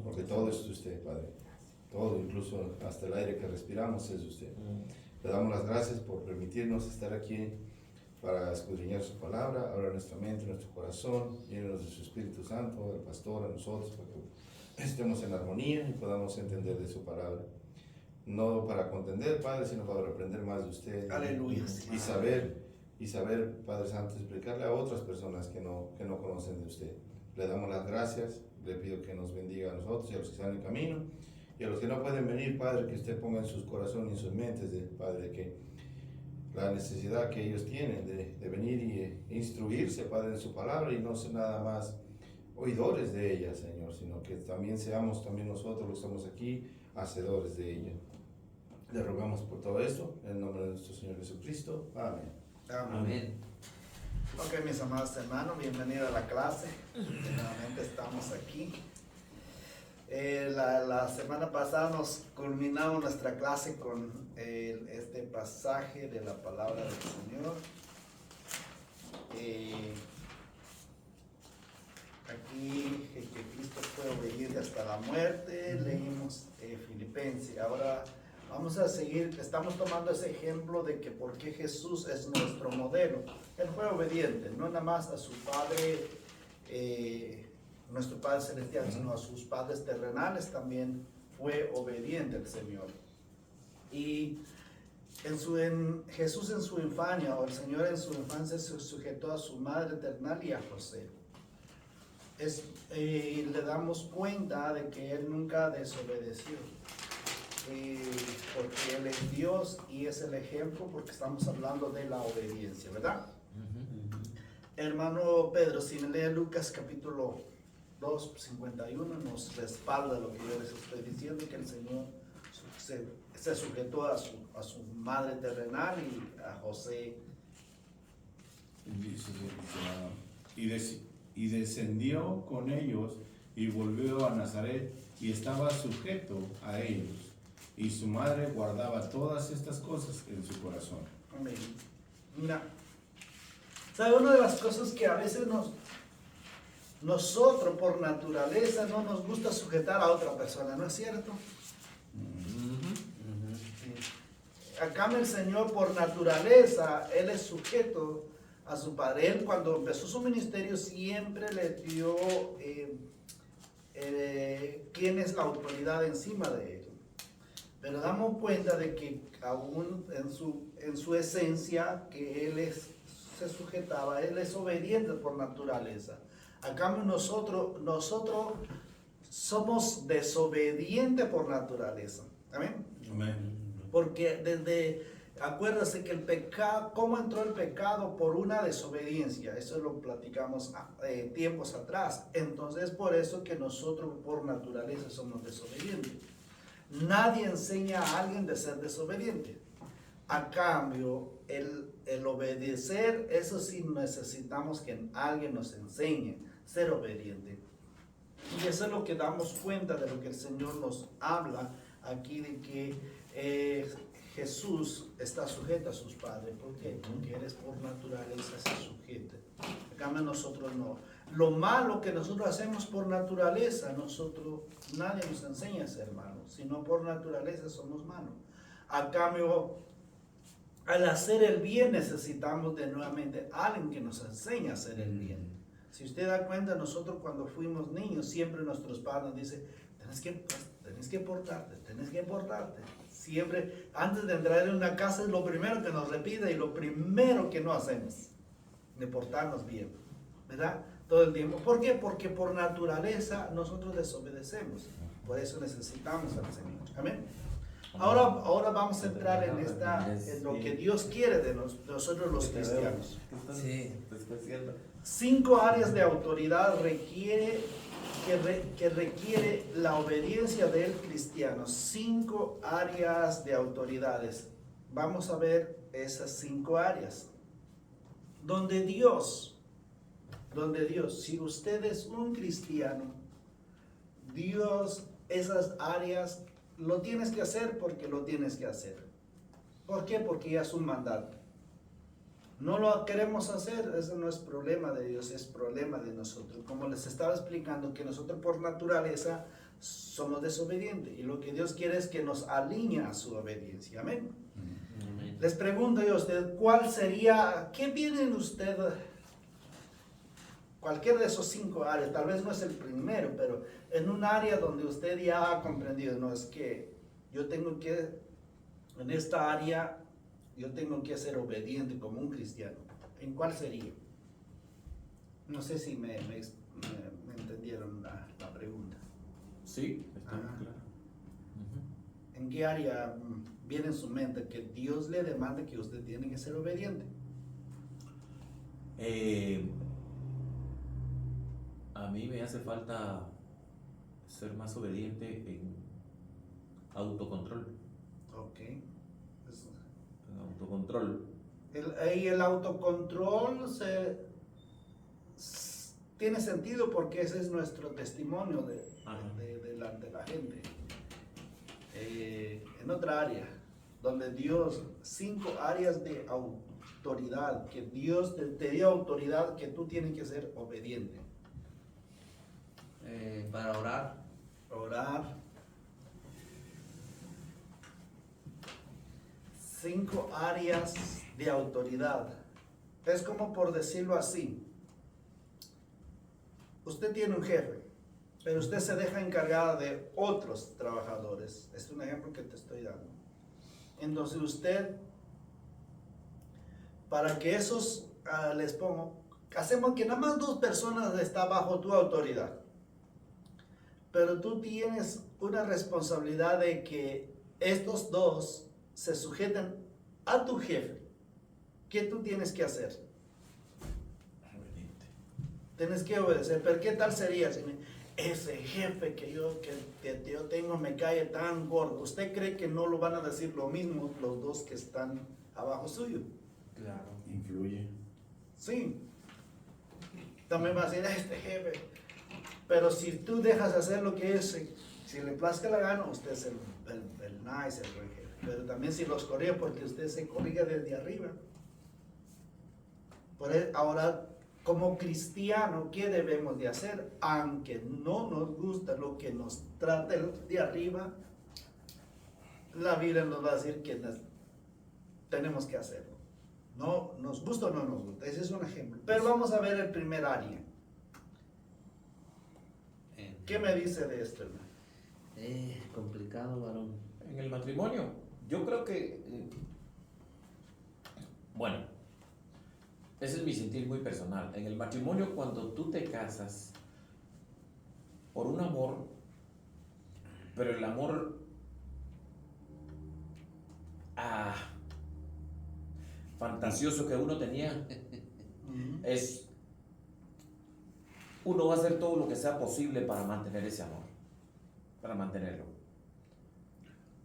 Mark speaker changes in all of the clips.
Speaker 1: porque todo es de usted, Padre. Todo, incluso hasta el aire que respiramos es de usted. Le damos las gracias por permitirnos estar aquí para escudriñar su palabra, abrir nuestra mente, nuestro corazón, llenarnos de su Espíritu Santo, del pastor, a nosotros, para que estemos en armonía y podamos entender de su palabra. No para contender, Padre, sino para aprender más de usted.
Speaker 2: Aleluya.
Speaker 1: Y saber, Padre Santo, explicarle a otras personas que no conocen de usted. Le damos las gracias, le pido que nos bendiga a nosotros y a los que están en camino, y a los que no pueden venir, Padre, que usted ponga en sus corazones y en sus mentes, Padre, que la necesidad que ellos tienen de venir y instruirse, Padre, en su palabra, y no ser nada más oidores de ella, Señor, sino que también seamos también nosotros los que estamos aquí, hacedores de ella. Le rogamos por todo esto, en el nombre de nuestro Señor Jesucristo. Amén.
Speaker 2: Amén. Ok, mis amados hermanos, bienvenidos a la clase. Nuevamente estamos aquí. La semana pasada nos culminamos nuestra clase con este pasaje de la palabra del Señor. Aquí que Cristo fue obediente hasta la muerte. Leímos Filipenses. Ahora vamos a seguir, estamos tomando ese ejemplo de que por qué Jesús es nuestro modelo. Él fue obediente, no nada más a su Padre, nuestro Padre Celestial, sino a sus padres terrenales también fue obediente el Señor. Y Jesús en su infancia, o el Señor en su infancia, se sujetó a su madre terrenal y a José. Le damos cuenta de que Él nunca desobedeció. Porque Él es Dios y es el ejemplo, porque estamos hablando de la obediencia, ¿verdad? Hermano Pedro, si me lee Lucas capítulo 2, 51, nos respalda lo que yo les estoy diciendo, que el Señor se sujetó a su madre terrenal y a José.
Speaker 3: Y descendió con ellos y volvió a Nazaret y estaba sujeto a ellos. Y su madre guardaba todas estas cosas en su corazón.
Speaker 2: Amén. Mira, ¿sabe? Una de las cosas que a veces nosotros por naturaleza no nos gusta sujetar a otra persona, ¿no es cierto? Acá el Señor por naturaleza, Él es sujeto a su Padre. Él cuando empezó su ministerio siempre le dio quién es la autoridad encima de Él. Pero damos cuenta de que aún en su esencia, que Él se sujetaba, Él es obediente por naturaleza. A cambio nosotros somos desobedientes por naturaleza. Amén.
Speaker 3: Amén.
Speaker 2: Porque acuérdase que el pecado, ¿cómo entró el pecado? Por una desobediencia. Eso lo platicamos tiempos atrás. Entonces por eso que nosotros por naturaleza somos desobedientes. Nadie enseña a alguien de ser desobediente. A cambio, el obedecer, eso sí necesitamos que alguien nos enseñe a ser obediente. Y eso es lo que damos cuenta de lo que el Señor nos habla aquí, de que Jesús está sujeto a sus padres. ¿Por qué? Porque Él es por naturaleza se sujeta. A cambio nosotros no. Lo malo que nosotros hacemos por naturaleza, nadie nos enseña a ser malos, sino por naturaleza somos malos. A cambio, al hacer el bien necesitamos de nuevamente alguien que nos enseñe a hacer el bien. Si usted da cuenta, nosotros cuando fuimos niños, siempre nuestros padres nos dicen, tenés que portarte. Siempre, antes de entrar en una casa, es lo primero que nos repite y lo primero que no hacemos, de portarnos bien, ¿verdad? Todo el tiempo. ¿Por qué? Porque por naturaleza nosotros desobedecemos. Por eso necesitamos al Señor. Amén. Ahora vamos a entrar en lo que Dios quiere de nosotros los cristianos.
Speaker 4: Sí.
Speaker 2: 5 áreas de autoridad que requiere la obediencia del cristiano. 5 áreas de autoridades. Vamos a ver esas 5 áreas. Donde Dios, si usted es un cristiano, Dios, esas áreas lo tienes que hacer porque lo tienes que hacer. ¿Por qué? Porque ya es un mandato. no lo queremos hacer, eso no es problema de Dios, es problema de nosotros. Como les estaba explicando, que nosotros por naturaleza somos desobedientes y lo que Dios quiere es que nos alinee a su obediencia. Amén. Les pregunto yo a usted, ¿cuál sería, qué viene en usted, cualquier de esos 5 áreas, tal vez no es el primero, pero en un área donde usted ya ha comprendido, no es que yo tengo que, en esta área, yo tengo que ser obediente como un cristiano? ¿En cuál sería? No sé si me entendieron la pregunta.
Speaker 3: Sí, está
Speaker 2: Ajá.
Speaker 3: claro.
Speaker 2: ¿En qué área viene en su mente que Dios le demanda que usted tiene que ser obediente?
Speaker 4: A mí me hace falta ser más obediente en autocontrol.
Speaker 2: Ok.
Speaker 4: En autocontrol.
Speaker 2: El autocontrol tiene sentido porque ese es nuestro testimonio delante de la gente. En otra área, donde Dios, 5 áreas de autoridad, que Dios te dio autoridad, que tú tienes que ser obediente.
Speaker 5: Para orar.
Speaker 2: Orar. 5 áreas de autoridad. Es como por decirlo así. Usted tiene un jefe, pero usted se deja encargada de otros trabajadores. Es un ejemplo que te estoy dando. Entonces usted, para que esos, les pongo, hacemos que nada más 2 personas están bajo tu autoridad. Pero tú tienes una responsabilidad de que estos 2 se sujeten a tu jefe. ¿Qué tú tienes que hacer? Tienes que obedecer. Pero ¿qué tal sería si ese jefe que yo tengo me cae tan gordo? ¿Usted cree que no lo van a decir lo mismo los 2 que están abajo suyo?
Speaker 5: Claro.
Speaker 3: Influye.
Speaker 2: Sí. También va a decir este jefe. Pero si tú dejas de hacer lo que es, si le plazca la gana, usted es el nice, el buen jefe. Pero también si los corría porque usted se corrige desde arriba. Ahora, como cristiano, ¿qué debemos de hacer? Aunque no nos gusta lo que nos trata de arriba, la Biblia nos va a decir que tenemos que hacerlo. No nos gusta o no nos gusta, ese es un ejemplo. Pero vamos a ver el primer área. ¿Qué me dice de esto, hermano?
Speaker 5: Complicado, varón.
Speaker 4: En el matrimonio, yo creo que, bueno, ese es mi sentir muy personal. En el matrimonio, cuando tú te casas por un amor, pero el amor fantasioso que uno tenía es, uno va a hacer todo lo que sea posible para mantener ese amor, para mantenerlo.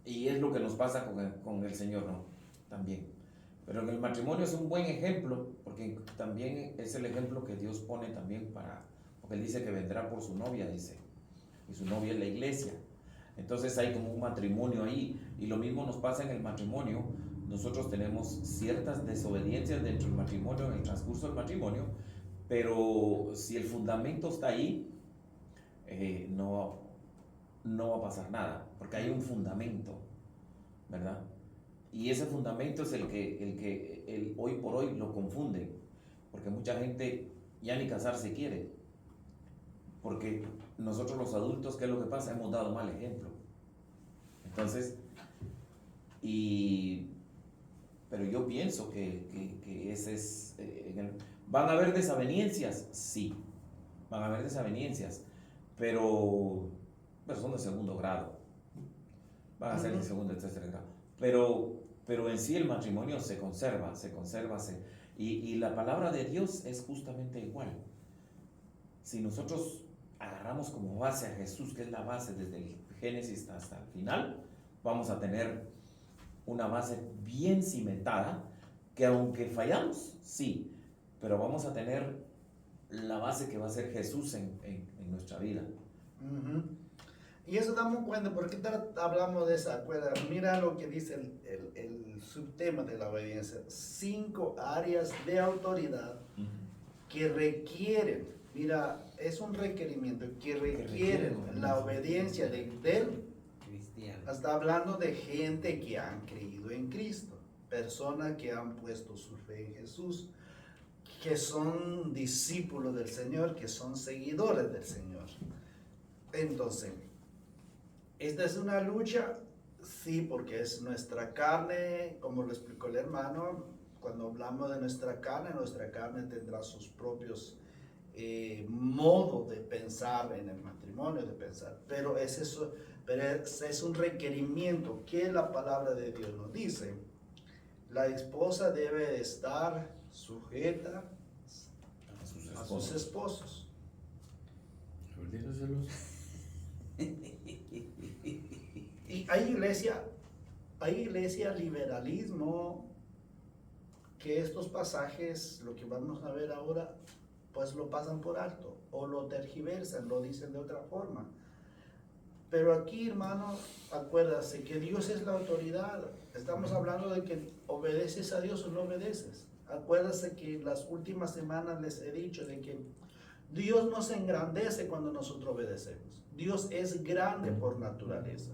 Speaker 4: Y es lo que nos pasa con el Señor, ¿no? También. Pero en el matrimonio es un buen ejemplo, porque también es el ejemplo que Dios pone también porque Él dice que vendrá por su novia, dice, y su novia es la iglesia. Entonces hay como un matrimonio ahí, y lo mismo nos pasa en el matrimonio. Nosotros tenemos ciertas desobediencias dentro del matrimonio, en el transcurso del matrimonio, pero si el fundamento está ahí, no va a pasar nada, porque hay un fundamento, ¿verdad? Y ese fundamento es el que hoy por hoy lo confunde, porque mucha gente ya ni casarse quiere, porque nosotros los adultos, ¿qué es lo que pasa? Hemos dado mal ejemplo. Entonces, pero yo pienso que ese es, ¿van a haber desavenencias? Sí, van a haber desavenencias, pero son de segundo grado, van a ser de segundo y tercer grado, pero en sí el matrimonio se conserva, y la palabra de Dios es justamente igual. Si nosotros agarramos como base a Jesús, que es la base desde el Génesis hasta el final, vamos a tener una base bien cimentada, que aunque fallamos, sí, pero vamos a tener la base que va a ser Jesús en nuestra vida.
Speaker 2: Y eso damos cuenta, porque hablamos de esa cuerda. Mira lo que dice el subtema de la obediencia. 5 áreas de autoridad que requieren, mira, es un requerimiento, que requieren la obediencia del
Speaker 5: Cristiano.
Speaker 2: Está hablando de gente que han creído en Cristo, personas que han puesto su fe en Jesús, que son discípulos del Señor, que son seguidores del Señor. Entonces, esta es una lucha, sí, porque es nuestra carne, como lo explicó el hermano. Cuando hablamos de nuestra carne tendrá sus propios modos de pensar en el matrimonio, de pensar, pero es eso. Pero es un requerimiento que la palabra de Dios nos dice. La esposa debe estar sujeta a sus esposos. Y hay iglesia liberalismo, que estos pasajes, lo que vamos a ver ahora, pues lo pasan por alto, o lo tergiversan, lo dicen de otra forma. Pero aquí, hermano, acuérdase que Dios es la autoridad. Estamos hablando de que obedeces a Dios o no obedeces. Acuérdase que las últimas semanas les he dicho de que Dios nos engrandece cuando nosotros obedecemos. Dios es grande por naturaleza.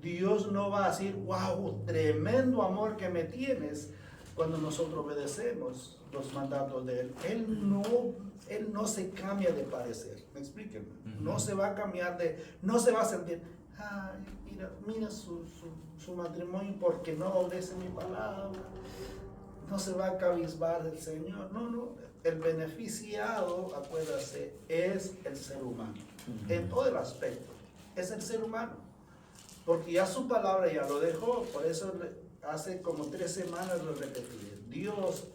Speaker 2: Dios no va a decir, wow, tremendo amor que me tienes cuando nosotros obedecemos los mandatos de Él. Él no se cambia de parecer. ¿Me expliquen? No se va a cambiar no se va a sentir, ay, mira su matrimonio porque no obedece mi palabra. No se va a cabizbar del Señor. No. El beneficiado, acuérdase, es el ser humano. En todo el aspecto. Es el ser humano. Porque ya su palabra ya lo dejó. Por eso hace como 3 semanas lo repetí. Dios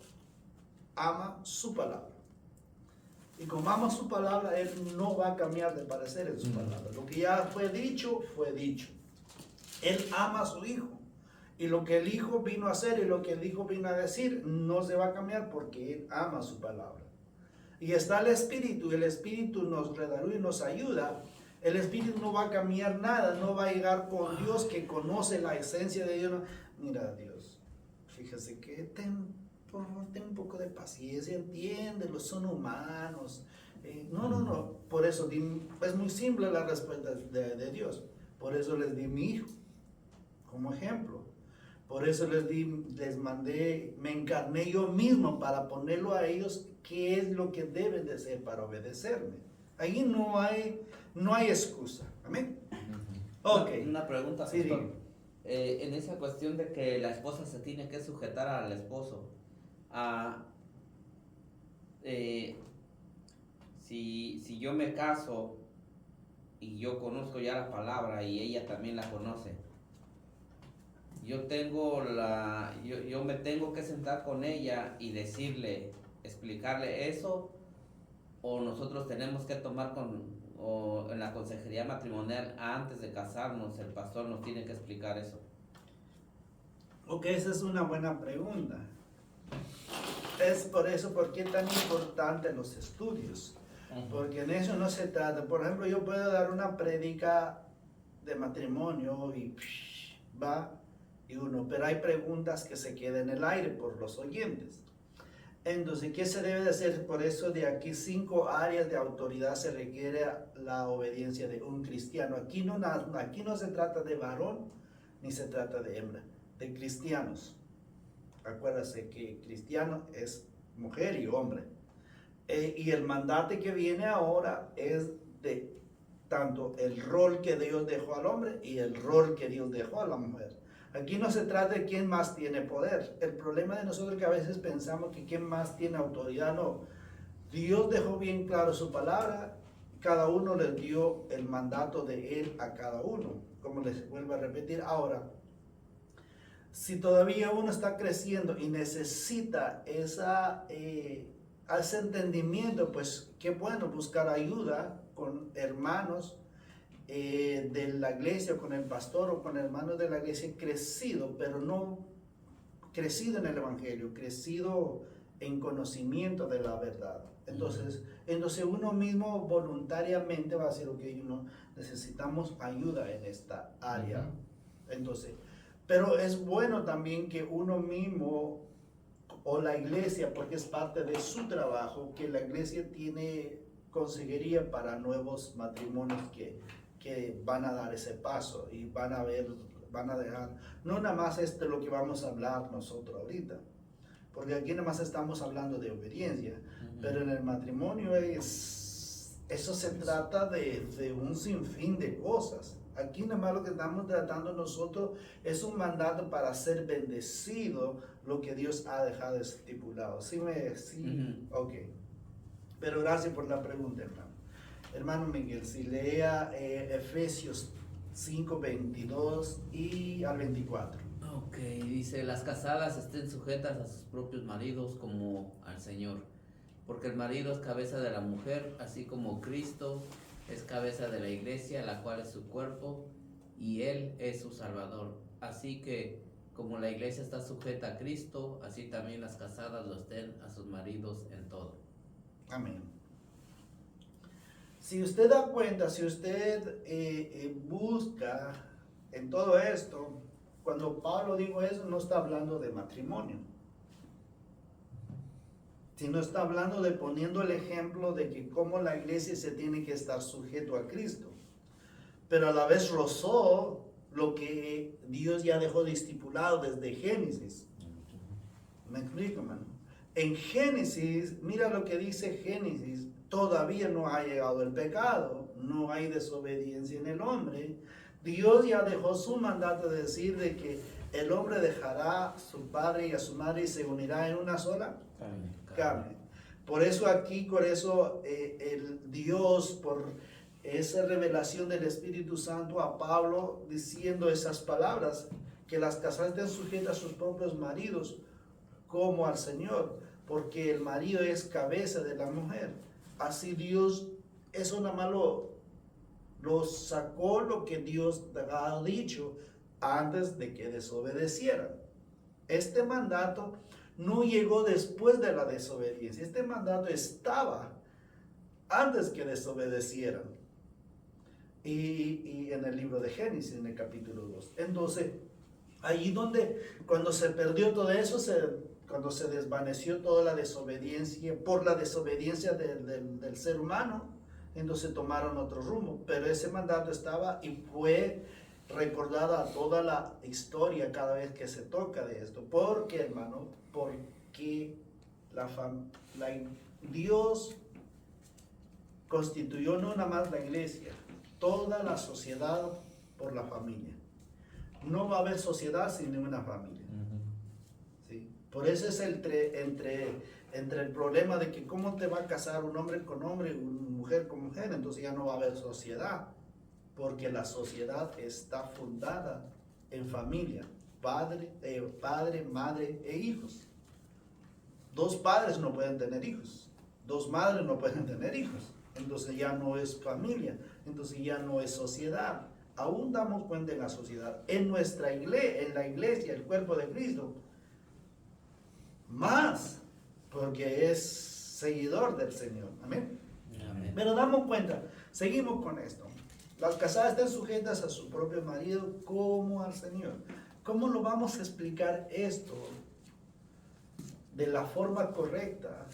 Speaker 2: ama su palabra. Y como ama su palabra, Él no va a cambiar de parecer en su palabra. Lo que ya fue dicho, fue dicho. Él ama a su Hijo. Y lo que el Hijo vino a hacer y lo que el Hijo vino a decir no se va a cambiar porque Él ama su palabra. Y está el Espíritu, y el Espíritu nos redará y nos ayuda. El Espíritu no va a cambiar nada, no va a llegar con Dios que conoce la esencia de Dios. Mira, Dios, fíjese que ten un poco de paciencia, entiéndelo, son humanos. No, por eso es muy simple la respuesta de Dios. Por eso les di mi Hijo como ejemplo. Por eso les mandé, me encarné yo mismo para ponerlo a ellos qué es lo que deben de hacer para obedecerme. Ahí no hay excusa. Amén. Ok.
Speaker 5: Una pregunta,
Speaker 2: Sí,
Speaker 5: pastor. En esa cuestión de que la esposa se tiene que sujetar al esposo, si yo me caso y yo conozco ya la palabra y ella también la conoce, yo me tengo que sentar con ella y decirle, explicarle eso, o nosotros tenemos que tomar en la consejería matrimonial antes de casarnos, el pastor nos tiene que explicar eso.
Speaker 2: Ok, esa es una buena pregunta. Es por eso, ¿por qué tan importante los estudios? Porque en eso no se trata. Por ejemplo, yo puedo dar una prédica de matrimonio y pero hay preguntas que se quedan en el aire por los oyentes. Entonces, ¿qué se debe de hacer? Por eso de aquí 5 áreas de autoridad se requiere la obediencia de un cristiano. Aquí no se trata de varón ni se trata de hembra, de cristianos. Acuérdate que cristiano es mujer y hombre. Y el mandato que viene ahora es de tanto el rol que Dios dejó al hombre y el rol que Dios dejó a la mujer. Aquí no se trata de quién más tiene poder. El problema de nosotros es que a veces pensamos que quién más tiene autoridad. No. Dios dejó bien claro su palabra. Cada uno le dio el mandato de Él a cada uno. Como les vuelvo a repetir ahora. Si todavía uno está creciendo y necesita ese entendimiento, pues qué bueno buscar ayuda con hermanos de la iglesia, con el pastor o con hermanos de la iglesia crecido, pero no crecido en el evangelio, crecido en conocimiento de la verdad. Entonces uno mismo voluntariamente va a decir, ok, necesitamos ayuda en esta área. Entonces, pero es bueno también que uno mismo o la iglesia, porque es parte de su trabajo, que la iglesia tiene consejería para nuevos matrimonios que van a dar ese paso y van a dejar, no nada más esto es lo que vamos a hablar nosotros ahorita, porque aquí nada más estamos hablando de obediencia, pero en el matrimonio eso se trata de un sinfín de cosas. Aquí nada más lo que estamos tratando nosotros es un mandato para ser bendecido, lo que Dios ha dejado estipulado. ¿Sí? Ok. Pero gracias por la pregunta, hermano. Hermano Miguel, si lea Efesios 5, 22 y al 24.
Speaker 5: Ok, dice, las casadas estén sujetas a sus propios maridos como al Señor, porque el marido es cabeza de la mujer, así como Cristo es cabeza de la iglesia, la cual es su cuerpo, y Él es su Salvador. Así que, como la iglesia está sujeta a Cristo, así también las casadas lo estén a sus maridos en todo.
Speaker 2: Amén. Si usted da cuenta, si usted busca en todo esto, cuando Pablo dijo eso, no está hablando de matrimonio, sino está hablando de poniendo el ejemplo de que cómo la iglesia se tiene que estar sujeto a Cristo, pero a la vez rozó lo que Dios ya dejó de estipulado desde Génesis. ¿Me explico, hermano? En Génesis, mira lo que dice Génesis, todavía no ha llegado el pecado, no hay desobediencia en el hombre. Dios ya dejó su mandato de decir de que el hombre dejará a su padre y a su madre y se unirá en una sola carne. Por eso aquí, el Dios, por esa revelación del Espíritu Santo a Pablo diciendo esas palabras, que las casadas estén sujetas a sus propios maridos como al Señor, porque el marido es cabeza de la mujer. Así Dios, eso nada más lo sacó lo que Dios ha dicho antes de que desobedecieran. Este mandato no llegó después de la desobediencia. Este mandato estaba antes que desobedecieran. Y en el libro de Génesis, en el capítulo 2. Entonces, allí donde, cuando se perdió todo eso, cuando se desvaneció toda la desobediencia, por la desobediencia del ser humano, entonces tomaron otro rumbo. Pero ese mandato estaba y fue recordada toda la historia cada vez que se toca de esto. ¿Por qué, hermano? Porque Dios constituyó no nada más la iglesia, toda la sociedad por la familia. No va a haber sociedad sin una familia. ¿Sí? Por eso es entre el problema de que cómo te va a casar un hombre con hombre y una mujer con mujer, entonces ya no va a haber sociedad, porque la sociedad está fundada en familia, padre, madre e hijos. Dos padres no pueden tener hijos, dos madres no pueden tener hijos, entonces ya no es familia, entonces ya no es sociedad. Aún damos cuenta en la sociedad, en nuestra iglesia, en la iglesia, el cuerpo de Cristo, más, porque es seguidor del Señor. Amén.
Speaker 5: Amén.
Speaker 2: Pero damos cuenta, seguimos con esto. Las casadas están sujetas a su propio marido como al Señor. ¿Cómo lo vamos a explicar esto de la forma correcta,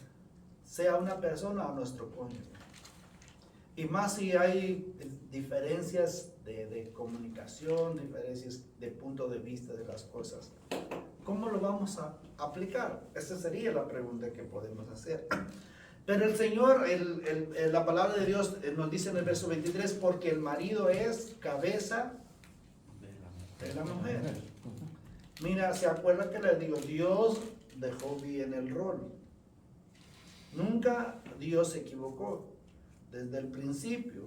Speaker 2: sea una persona o nuestro cónyuge? Y más si hay diferencias de comunicación, diferencias de punto de vista de las cosas. ¿Cómo lo vamos a aplicar? Esa sería la pregunta que podemos hacer. Pero el Señor, la palabra de Dios nos dice en el verso 23, porque el marido es cabeza de la mujer. Mira, ¿se acuerdan que les digo? Dios dejó bien el rol. Nunca Dios se equivocó. Desde el principio,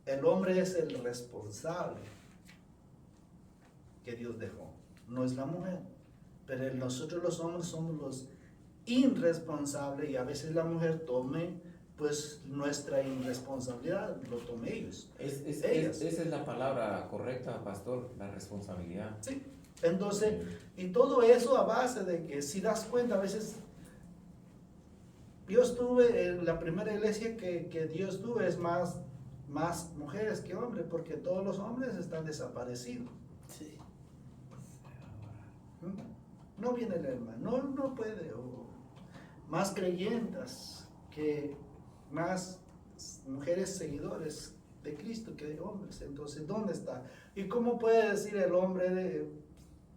Speaker 2: el hombre es el responsable que Dios dejó, no es la mujer. Pero nosotros los hombres somos los irresponsables y a veces la mujer tome pues nuestra irresponsabilidad, lo tome ellos.
Speaker 4: Esa es la palabra correcta, pastor, la responsabilidad.
Speaker 2: Sí. Entonces, y todo eso a base de que, si das cuenta, a veces, yo estuve en la primera iglesia que yo estuve, es más mujeres que hombres, porque todos los hombres están desaparecidos.
Speaker 5: Sí.
Speaker 2: No viene el hermano, no puede, o más creyentes, que más mujeres seguidores de Cristo que de hombres. Entonces, ¿dónde está? ¿Y cómo puede decir el hombre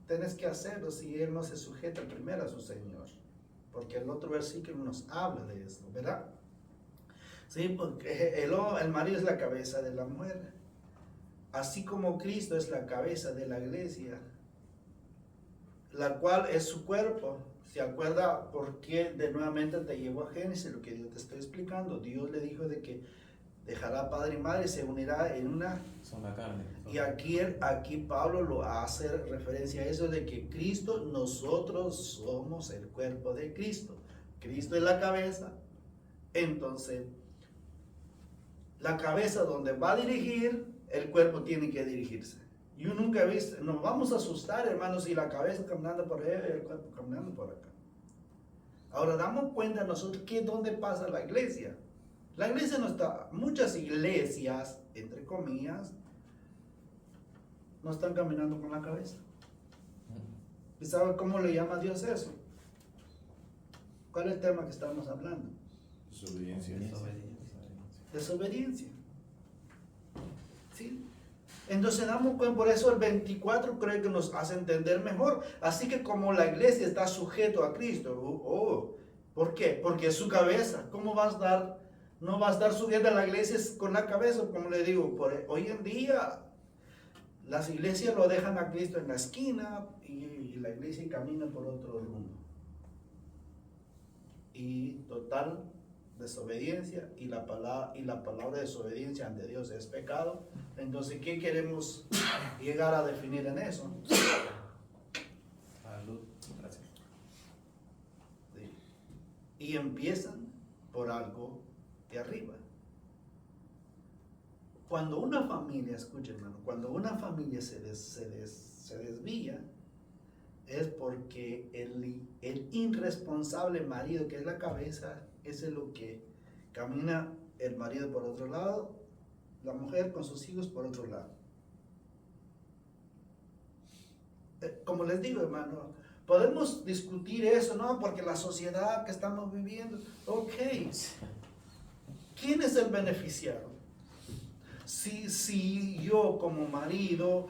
Speaker 2: tenés que hacerlo si él no se sujeta primero a su Señor? Porque el otro versículo nos habla de eso, ¿verdad? Sí, porque el marido es la cabeza de la mujer, así como Cristo es la cabeza de la iglesia, la cual es su cuerpo. ¿Se acuerda por qué de nuevamente te llevó a Génesis? Lo que yo te estoy explicando. Dios le dijo de que dejará padre y madre y se unirá en una
Speaker 4: Sola carne.
Speaker 2: Y aquí Pablo lo hace referencia a eso de que Cristo, nosotros somos el cuerpo de Cristo. Cristo es la cabeza. Entonces, la cabeza donde va a dirigir, el cuerpo tiene que dirigirse. Yo nunca he visto, nos vamos a asustar, hermanos, si la cabeza caminando por allá y el cuerpo caminando por acá. Ahora, damos cuenta nosotros que dónde pasa la iglesia. La iglesia no está, muchas iglesias, entre comillas, no están caminando con la cabeza. ¿Y sabe cómo le llama a Dios eso? ¿Cuál es el tema que estamos hablando?
Speaker 3: Desobediencia.
Speaker 2: Desobediencia. ¿Sí? Entonces damos cuenta, por eso el 24 creo que nos hace entender mejor. Así que como la iglesia está sujeto a Cristo, ¿por qué? Porque es su cabeza. ¿Cómo va a estar? No va a estar sujeta a la iglesia con la cabeza, como le digo. Hoy en día las iglesias lo dejan a Cristo en la esquina y la iglesia camina por otro rumbo. Y total desobediencia, y la palabra desobediencia ante Dios es pecado. Entonces, ¿qué queremos llegar a definir en eso?
Speaker 5: Salud.
Speaker 4: Gracias.
Speaker 2: Sí. Y empiezan por algo de arriba. Cuando una familia, escuchen hermano, cuando una familia se desvía, es porque el irresponsable marido, que es la cabeza, es lo que camina el marido por otro lado, la mujer con sus hijos por otro lado. Como les digo, hermano, podemos discutir eso, ¿no? Porque la sociedad que estamos viviendo, ok, ¿quién es el beneficiado? Si yo como marido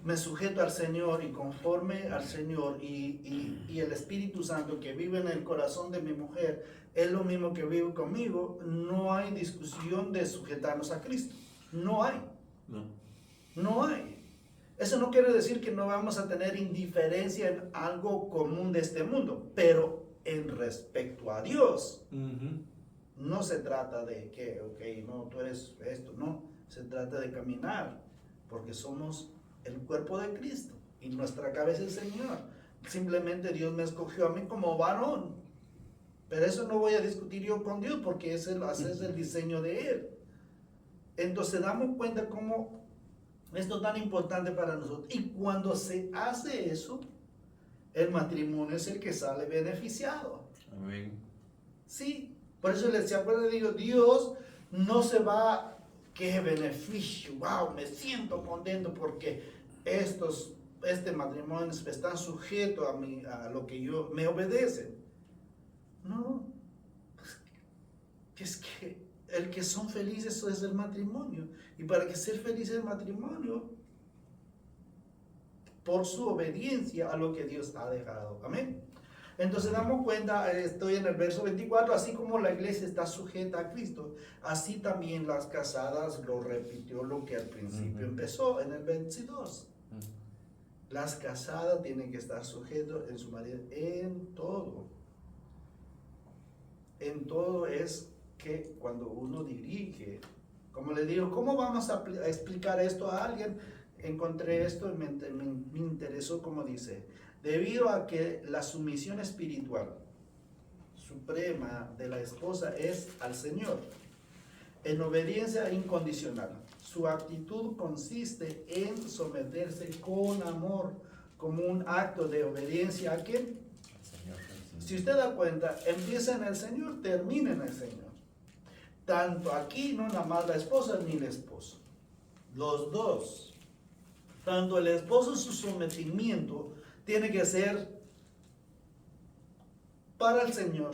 Speaker 2: me sujeto al Señor y conforme al Señor y el Espíritu Santo que vive en el corazón de mi mujer es lo mismo que vive conmigo, no hay discusión de sujetarnos a Cristo. No hay. No hay. Eso no quiere decir que no vamos a tener indiferencia en algo común de este mundo, pero en respecto a Dios, no se trata de que, ok, no, tú eres esto, no. Se trata de caminar, porque somos el cuerpo de Cristo y nuestra cabeza es el Señor. Simplemente Dios me escogió a mí como varón, pero eso no voy a discutir yo con Dios porque ese es el diseño de Él. Entonces damos cuenta cómo esto es tan importante para nosotros, y cuando se hace eso, el matrimonio es el que sale beneficiado.
Speaker 3: Amén.
Speaker 2: Sí, por eso les acuerdo, digo, Dios no se va, qué beneficio, wow, me siento contento porque este matrimonio están sujetos a lo que yo, me obedecen. No, es que el que son felices, eso es el matrimonio. Y para que ser feliz el matrimonio, por su obediencia a lo que Dios ha dejado. Amén. Entonces damos cuenta, estoy en el verso 24, así como la iglesia está sujeta a Cristo, así también las casadas, lo repitió lo que al principio empezó en el 22. Las casadas tienen que estar sujetas en su marido en todo. En todo es que cuando uno dirige, como les digo, ¿cómo vamos a explicar esto a alguien? Encontré esto y me interesó como dice, debido a que la sumisión espiritual suprema de la esposa es al Señor, en obediencia incondicional. Su actitud consiste en someterse con amor, como un acto de obediencia a quién.
Speaker 4: Señor.
Speaker 2: Si usted da cuenta, empieza en el Señor, termina en el Señor. Tanto aquí, no nada más la esposa ni el esposo. Los dos. Tanto el esposo, su sometimiento tiene que ser para el Señor.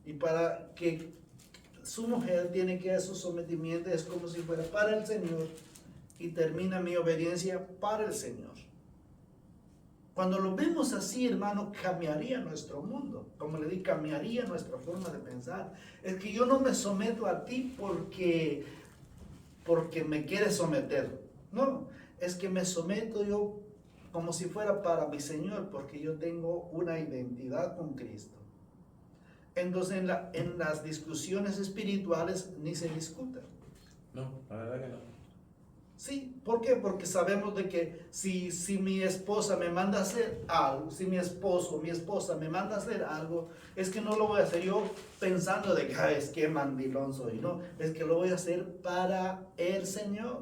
Speaker 2: Y para que su mujer tiene que hacer su sometimiento es como si fuera para el Señor. Y termina mi obediencia para el Señor. Cuando lo vemos así, hermano, cambiaría nuestro mundo. Como le di, cambiaría nuestra forma de pensar. Es que yo no me someto a ti porque me quieres someter. No, es que me someto yo como si fuera para mi Señor, porque yo tengo una identidad con Cristo. Entonces en las discusiones espirituales ni se discuten.
Speaker 4: No, la verdad que no.
Speaker 2: Sí, ¿por qué? Porque sabemos de que si mi esposa me manda a hacer algo, si mi esposo o mi esposa me manda a hacer algo, es que no lo voy a hacer yo pensando de que es que mandilón soy, no, es que lo voy a hacer para el Señor.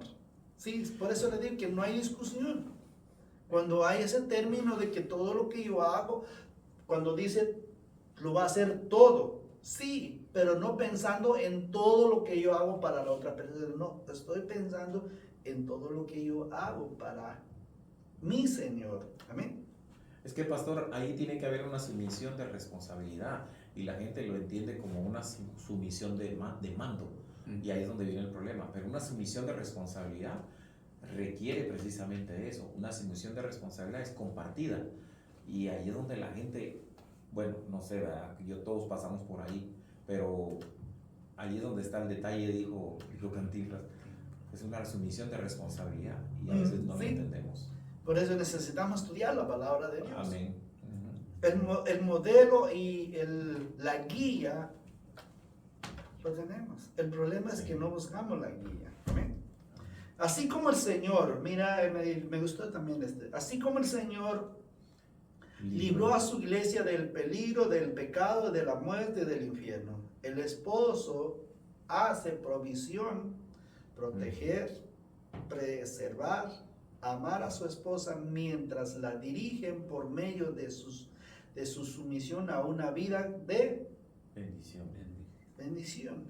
Speaker 2: Sí, por eso le digo que no hay discusión. Cuando hay ese término de que todo lo que yo hago, cuando dice lo va a hacer todo, sí, pero no pensando en todo lo que yo hago para la otra persona, no, estoy pensando en todo lo que yo hago para mi Señor. Amén.
Speaker 4: Es que, pastor, ahí tiene que haber una sumisión de responsabilidad y la gente lo entiende como una sumisión de mando. Y ahí es donde viene el problema. Pero una sumisión de responsabilidad requiere precisamente eso. Una sumisión de responsabilidad es compartida. Y ahí es donde la gente, bueno, no sé, ¿verdad? Todos pasamos por ahí, pero ahí es donde está el detalle, dijo Cantinflas. Es una sumisión de responsabilidad y a veces no lo entendemos.
Speaker 2: Por eso necesitamos estudiar la palabra de Dios.
Speaker 4: Amén.
Speaker 2: El modelo y la guía lo tenemos. El problema es que no buscamos la guía. Amén. Así como el Señor, mira, me gustó también así como el Señor libró a su iglesia del peligro, del pecado, de la muerte, del infierno, el esposo hace provisión, proteger, preservar, amar a su esposa mientras la dirigen por medio de su sumisión a una vida de bendición.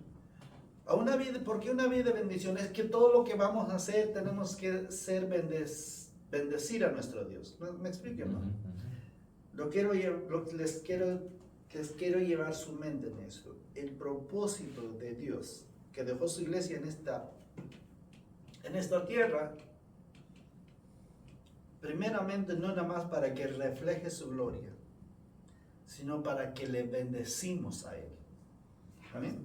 Speaker 2: A una vida, ¿por qué una vida de bendición? Es que todo lo que vamos a hacer tenemos que ser bendecir a nuestro Dios. ¿Me explico, no? Les quiero llevar su mente en eso. El propósito de Dios que dejó su iglesia en esta tierra, primeramente no nada más para que refleje su gloria, sino para que le bendecimos a Él. Amén.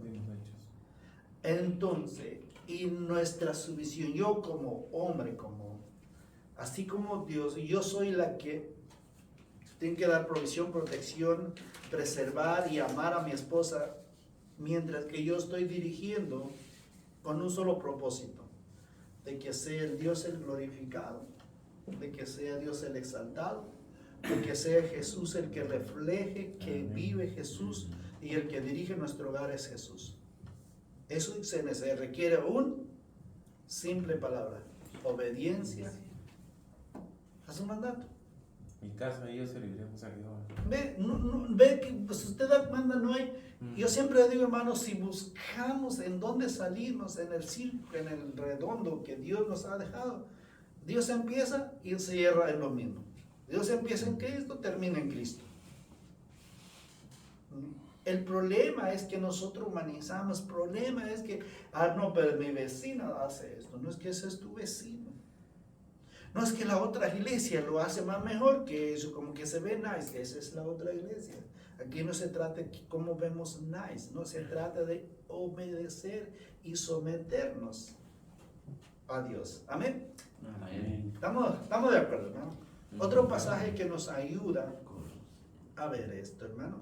Speaker 2: Entonces, y nuestra sumisión, yo como hombre, así como Dios, yo soy la que tiene que dar provisión, protección, preservar y amar a mi esposa, mientras que yo estoy dirigiendo con un solo propósito, de que sea el Dios el glorificado, de que sea Dios el exaltado, de que sea Jesús el que refleje que vive Jesús y el que dirige nuestro hogar es Jesús. Eso se requiere un simple palabra: obediencia a su mandato.
Speaker 4: Mi casa y yo serviremos a Jehová.
Speaker 2: Ve que pues usted da cuenta, no hay. Yo siempre digo, hermanos, si buscamos en dónde salirnos en el círculo, en el redondo que Dios nos ha dejado, Dios empieza y se cierra en lo mismo. Dios empieza en Cristo, termina en Cristo. El problema es que nosotros humanizamos. El problema es que, no, pero mi vecina hace esto. No es que ese es tu vecino. No es que la otra iglesia lo hace más mejor que eso, como que se ve nice. Esa es la otra iglesia. Aquí no se trata de cómo vemos nice, no se trata de obedecer y someternos a Dios. Amén.
Speaker 5: Amén.
Speaker 2: Estamos de acuerdo, ¿no? Otro pasaje que nos ayuda a ver esto, hermano.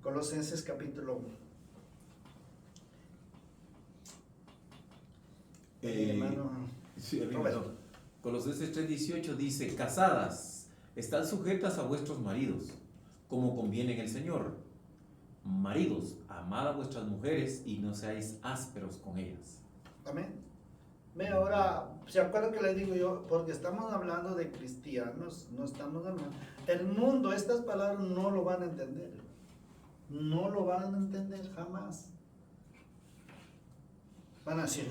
Speaker 2: Colosenses capítulo 1. Hermano,
Speaker 4: Sí,
Speaker 2: Roberto.
Speaker 4: Colosenses 3:18 dice: casadas, estad sujetas a vuestros maridos, como conviene en el Señor. Maridos, amad a vuestras mujeres y no seáis ásperos con ellas.
Speaker 2: Amén. Ve ahora. ahora, ¿se acuerdan que les digo yo? Porque estamos hablando de cristianos, no estamos hablando. El mundo, estas palabras no lo van a entender. No lo van a entender jamás. Van a decir,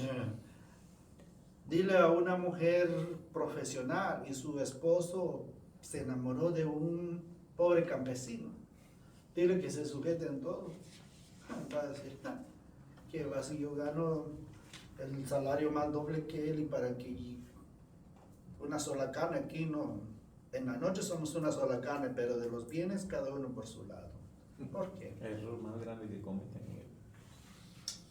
Speaker 2: dile a una mujer profesional y su esposo se enamoró de un pobre campesino. Dile que se sujete en todo. Va a decir, que va si yo gano el salario más doble que él y para que una sola carne aquí no. En la noche somos una sola carne, pero de los bienes cada uno por su lado. ¿Por qué?
Speaker 4: El error más grande que cometen.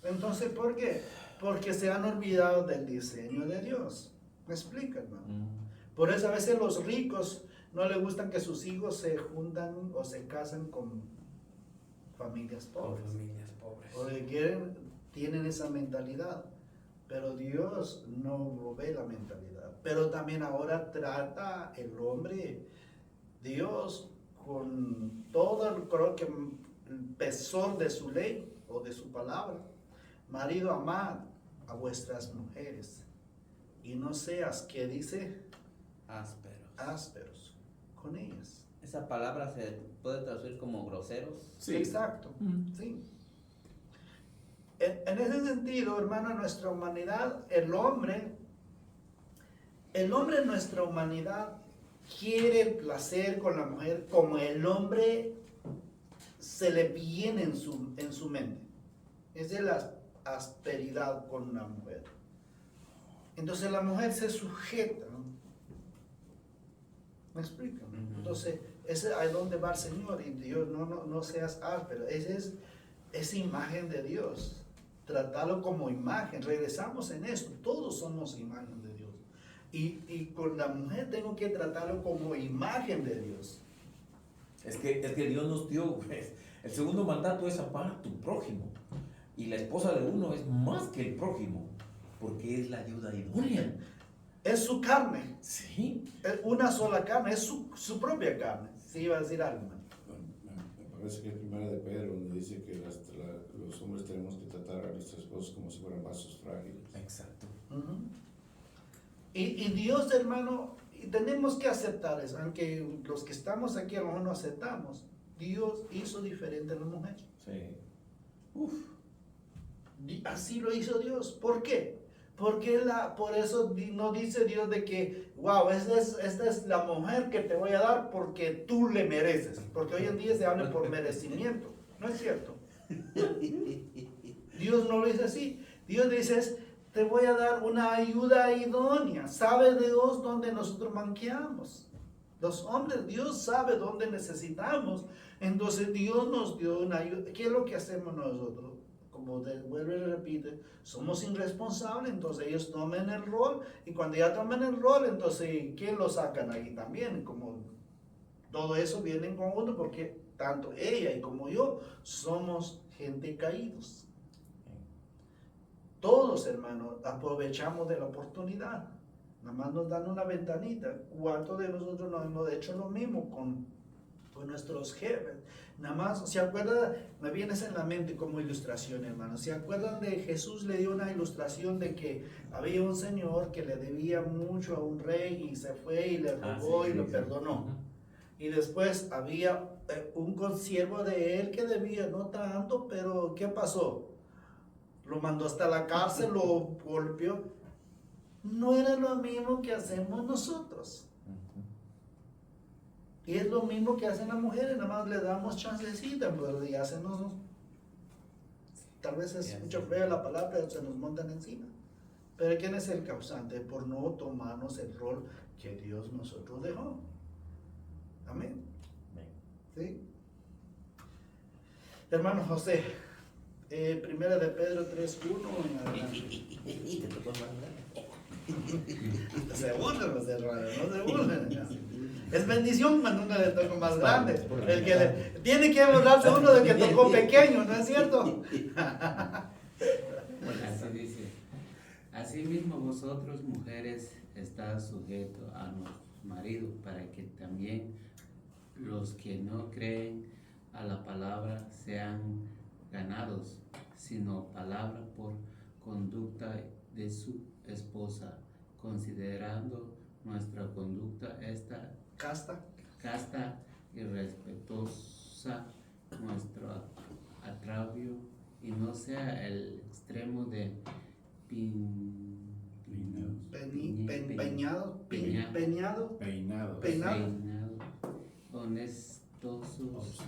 Speaker 2: Entonces, ¿por qué? Porque se han olvidado del diseño de Dios. ¿Me explican, hermano? Por eso a veces los ricos no les gustan que sus hijos se juntan o se casan con familias pobres. Porque tienen esa mentalidad. Pero Dios no ve la mentalidad. Pero también ahora trata el hombre, Dios, con todo, creo que el pesor de su ley o de su palabra. Marido, amad a vuestras mujeres y no seas, ¿qué dice? Ásperos con ellas.
Speaker 5: Esa palabra se puede traducir como groseros.
Speaker 2: Sí. Exacto, sí. En ese sentido, hermano, nuestra humanidad, el hombre en nuestra humanidad quiere el placer con la mujer como el hombre se le viene en su mente. Es de la asperidad con una mujer. Entonces la mujer se sujeta, ¿no? ¿Me explico? Entonces, ese es ahí donde va el Señor y Dios, no seas áspero. Esa imagen de Dios. Tratarlo como imagen. Regresamos en eso. Todos somos imagen de Dios. Y con la mujer tengo que tratarlo como imagen de Dios.
Speaker 4: Es que Dios nos dio, pues, el segundo mandato es amar a tu prójimo. Y la esposa de uno es más que el prójimo, porque es la ayuda idónea.
Speaker 2: Es su carne.
Speaker 4: Sí.
Speaker 2: Es una sola carne. Es su propia carne. Sí, iba a decir algo.
Speaker 1: Me parece que es primera de Pedro, donde dice que los hombres tenemos que tratar a nuestras esposas como si fueran vasos frágiles.
Speaker 4: Exacto.
Speaker 2: Y Dios, hermano, y tenemos que aceptar eso, aunque los que estamos aquí a lo mejor no aceptamos. Dios hizo diferente a la mujer.
Speaker 4: Sí.
Speaker 2: Así lo hizo Dios. ¿Por qué? Porque por eso no dice Dios de que, wow, esta es la mujer que te voy a dar porque tú le mereces. Porque hoy en día se habla por merecimiento. ¿No es cierto? Dios no lo dice así. Dios dice, te voy a dar una ayuda idónea. Sabe Dios dónde nosotros manqueamos. Los hombres, Dios sabe dónde necesitamos. Entonces Dios nos dio una ayuda. ¿Qué es lo que hacemos nosotros? Como vuelve y repite, somos irresponsables, entonces ellos toman el rol, y cuando ya toman el rol, entonces, ¿quién lo sacan ahí también? Como todo eso viene en conjunto, porque tanto ella y como yo somos gente caídos. Todos, hermanos, aprovechamos de la oportunidad. Nada más nos dan una ventanita. ¿Cuántos de nosotros no hemos hecho lo mismo con nuestros jefes? Nada más, ¿se acuerdan? Me viene en la mente como ilustración, hermano. ¿Se acuerdan de Jesús le dio una ilustración de que había un señor que le debía mucho a un rey y se fue y le robó y lo perdonó? Y después había un consiervo de él que debía no tanto, pero ¿qué pasó? Lo mandó hasta la cárcel, lo golpeó. No era lo mismo que hacemos nosotros. Y es lo mismo que hacen las mujeres, nada más le damos chancecita, pero ya tal vez es mucho fea la palabra, pero se nos montan encima. Pero ¿quién es el causante? Por no tomarnos el rol que Dios nosotros dejó. Amén. ¿Sí? Hermano José, primera de Pedro 3:1 en adelante. Se burlan los hermanos, no se burlen. Es bendición cuando uno le toca más grande. El que tiene que burlarse uno de que tocó pequeño, ¿no es cierto?
Speaker 6: Así dice. Asimismo vosotros, mujeres, estad sujetos a nuestros maridos, para que también los que no creen a la palabra sean ganados, sino palabra por conducta de su esposa, considerando nuestra conducta esta
Speaker 2: Casta.
Speaker 6: casta y respetuosa nuestro agravio y no sea el extremo de
Speaker 2: Peñado.
Speaker 3: Peinado.
Speaker 6: peinado, honestosos,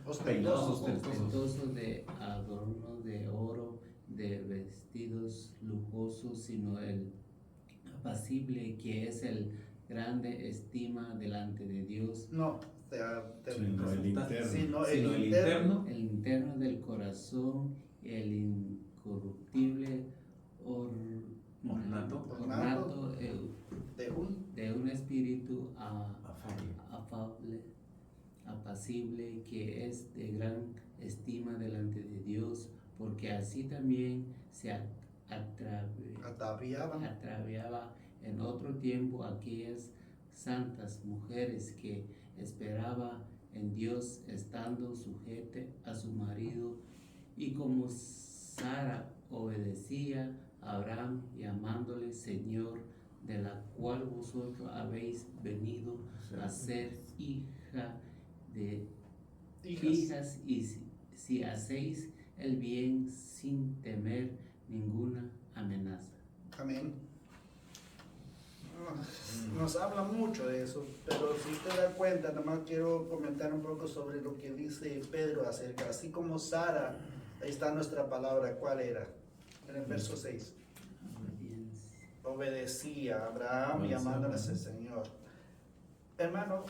Speaker 6: ostentoso de adorno de oro, de vestidos lujosos, sino el apacible que es el grande estima delante de Dios,
Speaker 2: No,
Speaker 3: Sino el interno.
Speaker 2: sino
Speaker 4: Sino
Speaker 2: el
Speaker 4: el
Speaker 2: interno.
Speaker 6: el interno del corazón, el incorruptible
Speaker 4: Ornato.
Speaker 6: ornato
Speaker 2: De un
Speaker 6: de un espíritu
Speaker 4: Afable.
Speaker 6: afable, apacible, que es de gran estima delante de Dios, porque así también se
Speaker 2: ataviaban.
Speaker 6: atraviaba en otro tiempo aquellas santas mujeres que esperaba en Dios estando sujete a su marido, y como Sara obedecía a Abraham llamándole Señor, de la cual vosotros habéis venido a ser hijas, y si hacéis el bien sin temer ninguna amenaza.
Speaker 2: Amén. Nos habla mucho de eso, pero si te das cuenta, nada más quiero comentar un poco sobre lo que dice Pedro acerca, así como Sara, ahí está nuestra palabra, ¿cuál era? En el verso 6. Obedecía a Abraham llamándole Señor. Hermano,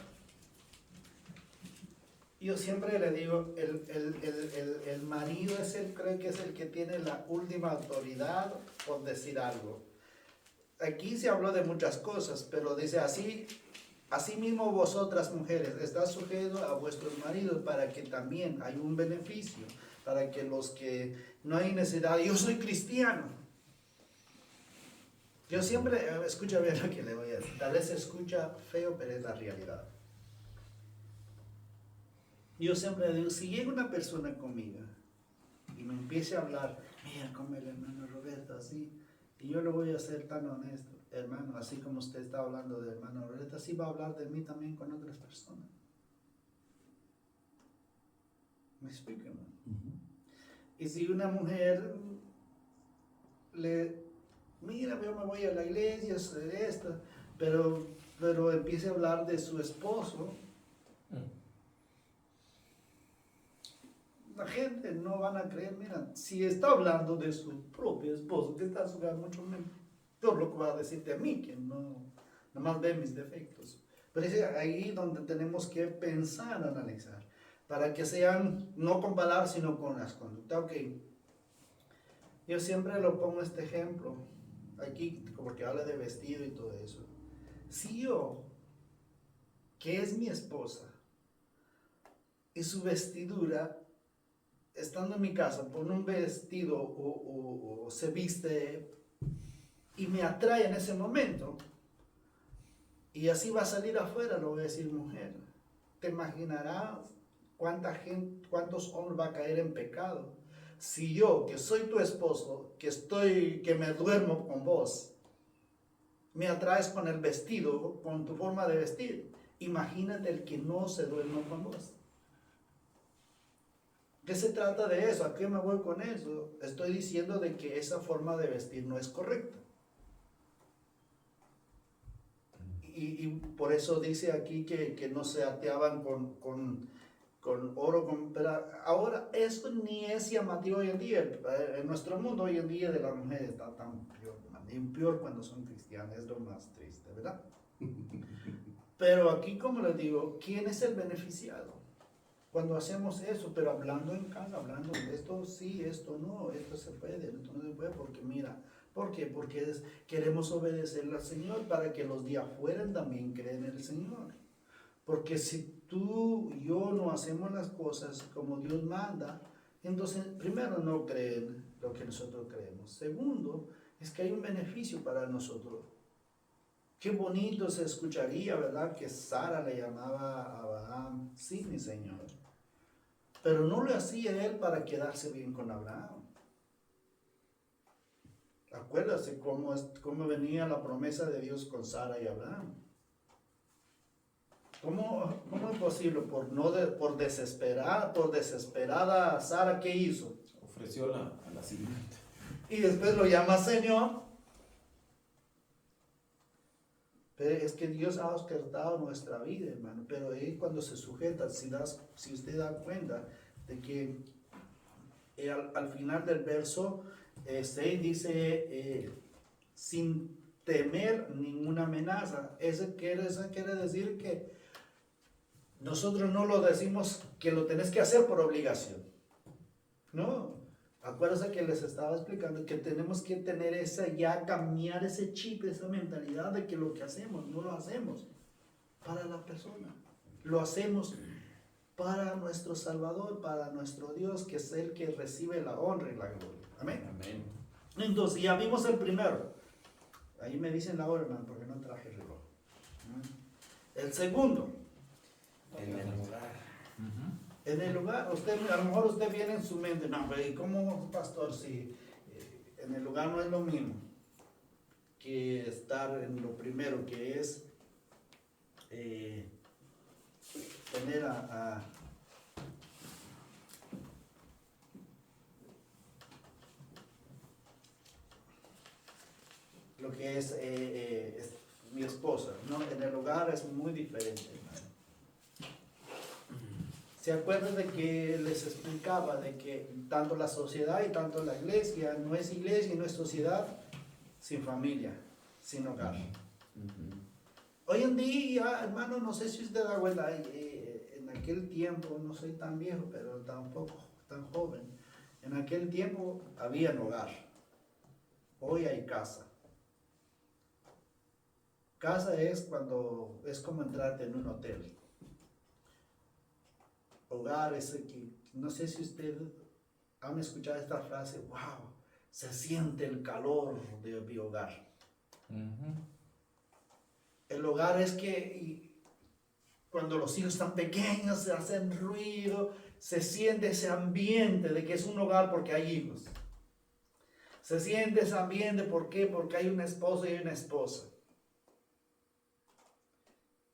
Speaker 2: yo siempre le digo, el marido creo que es el que tiene la última autoridad por decir algo. Aquí se habló de muchas cosas, pero dice así mismo vosotras mujeres, estás sujetos a vuestros maridos para que también hay un beneficio, para que los que no hay necesidad, yo soy cristiano. Yo siempre, escucha bien lo que le voy a decir, tal vez se escucha feo, pero es la realidad. Yo siempre digo, si llega una persona conmigo y me empiece a hablar, mira como el hermano Roberto, así, y yo lo voy a ser tan honesto, hermano, así como usted está hablando del hermano Roberto, así va a hablar de mí también con otras personas. ¿Me explico, hermano? Y si una mujer mira, yo me voy a la iglesia, hacer esto, pero empiece a hablar de su esposo, la gente no van a creer, mira, si está hablando de su propio esposo, que está jugando mucho menos, todo lo que va a decir de mí, que no, nomás ve mis defectos. Pero es ahí donde tenemos que pensar, analizar, para que sean, no con palabras, sino con las conductas. Ok, yo siempre lo pongo este ejemplo, aquí, porque habla de vestido y todo eso. Si yo, que es mi esposa, y su vestidura, estando en mi casa, pone un vestido o se viste y me atrae en ese momento, y así va a salir afuera, lo voy a decir mujer, te imaginarás cuántos hombres va a caer en pecado. Si yo, que soy tu esposo, que me duermo con vos, me atraes con el vestido, con tu forma de vestir, imagínate el que no se duerme con vos. ¿Qué se trata de eso? ¿A qué me voy con eso? Estoy diciendo de que esa forma de vestir no es correcta. Y por eso dice aquí que no se ateaban con oro. Pero ahora, eso ni es llamativo hoy en día. En nuestro mundo hoy en día de la mujer está tan peor cuando son cristianas. Es lo más triste, ¿verdad? Pero aquí, como les digo, ¿quién es el beneficiado? Cuando hacemos eso, pero hablando en casa, hablando de esto sí, esto no, esto se puede, esto no se puede, porque mira, ¿por qué? Porque queremos obedecerle al Señor para que los de afuera también crean en el Señor. Porque si tú y yo no hacemos las cosas como Dios manda, entonces primero no creen lo que nosotros creemos. Segundo, es que hay un beneficio para nosotros. Qué bonito se escucharía, ¿verdad? Que Sara le llamaba a Abraham, sí, mi Señor. Pero no lo hacía él para quedarse bien con Abraham. Acuérdate cómo venía la promesa de Dios con Sara y Abraham. ¿Cómo es posible? Por desesperada Sara, ¿qué hizo?
Speaker 4: Ofreció a la sirvienta.
Speaker 2: Y después lo llama Señor. Pero es que Dios ha orquestado nuestra vida, hermano. Pero ahí cuando se sujeta, si usted da cuenta de que al final del verso 6 dice, sin temer ninguna amenaza. Eso quiere decir que nosotros no lo decimos que lo tenés que hacer por obligación. No. Acuérdense que les estaba explicando que tenemos que tener cambiar ese chip, esa mentalidad de que lo que hacemos, no lo hacemos para la persona. Lo hacemos para nuestro Salvador, para nuestro Dios, que es el que recibe la honra y la gloria. Amén.
Speaker 4: Amén.
Speaker 2: Entonces, ya vimos el primero. Ahí me dicen la hora, hermano, porque no traje reloj. El segundo.
Speaker 4: En el lugar.
Speaker 2: En el lugar, a lo mejor usted viene en su mente, no, pero ¿y cómo, pastor, si en el lugar no es lo mismo que estar en lo primero, que es tener lo que es mi esposa, ¿no? En el hogar es muy diferente, hermano. ¿Se acuerdan de que les explicaba de que tanto la sociedad y tanto la iglesia no es iglesia y no es sociedad sin familia, sin hogar? Hoy en día, hermano, no sé si usted da cuenta, en aquel tiempo, no soy tan viejo, pero tampoco tan joven, en aquel tiempo había hogar. Hoy hay casa. Casa es como entrarte en un hotel. Hogar es que, no sé si usted han escuchado esta frase, wow, se siente el calor de mi hogar. El hogar es que cuando los hijos están pequeños se hacen ruido, se siente ese ambiente de que es un hogar porque hay hijos. Se siente ese ambiente, ¿por qué? Porque hay un esposo y una esposa.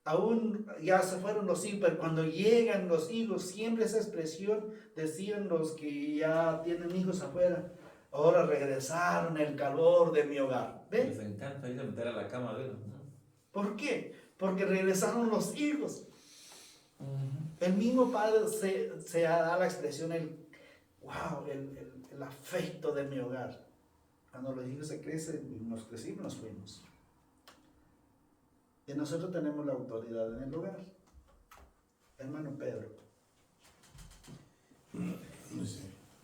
Speaker 2: Aún ya se fueron los hijos, pero cuando llegan los hijos, siempre esa expresión decían los que ya tienen hijos afuera, ahora regresaron el calor de mi hogar. ¿Ven?
Speaker 4: Les encanta ir a meter a la cama, ¿verdad?
Speaker 2: ¿Por qué? Porque regresaron los hijos. El mismo padre se da la expresión, el afecto de mi hogar. Cuando los hijos se crecen, nos crecimos, nos fuimos. Y nosotros tenemos la autoridad en el hogar. Hermano Pedro.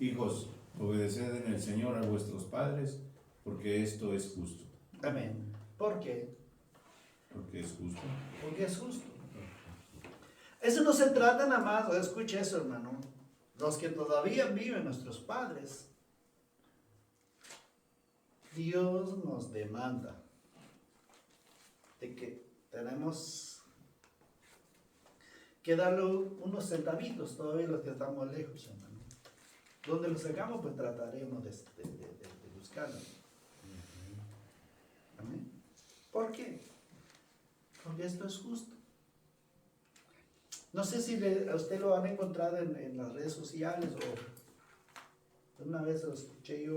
Speaker 3: Hijos, obedeced en el Señor a vuestros padres, porque esto es justo.
Speaker 2: Amén. ¿Por qué?
Speaker 3: Porque es justo.
Speaker 2: Porque es justo. Eso no se trata nada más, escuche eso, hermano. Los que todavía viven, nuestros padres, Dios nos demanda de que tenemos que darle unos centavitos todavía los que estamos lejos, hermano. Donde los sacamos, pues trataremos de buscarlo. Amén. ¿Por qué? Porque esto es justo. No sé si a usted lo han encontrado en las redes sociales o una vez lo escuché yo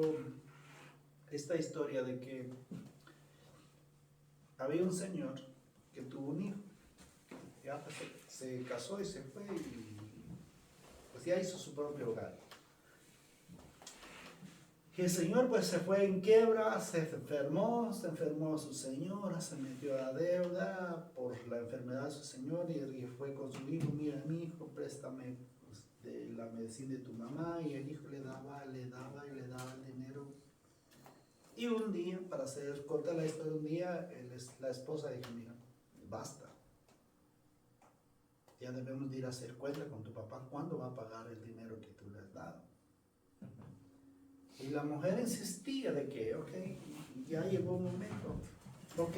Speaker 2: esta historia de que había un señor que tuvo un hijo, ya pues, se casó y se fue y pues ya hizo su propio hogar. Y el señor pues se fue en quiebra, se enfermó su señora, se metió a deuda por la enfermedad de su señor y fue con su hijo, mira mi hijo, préstame pues, de la medicina de tu mamá, y el hijo le daba el dinero. Y un día, para hacer corta la historia, un día la esposa dijo, mira, basta. Ya debemos de ir a hacer cuenta con tu papá, ¿cuándo va a pagar el dinero que tú le has dado? Y la mujer insistía de que, ok, ya llegó un momento, ok.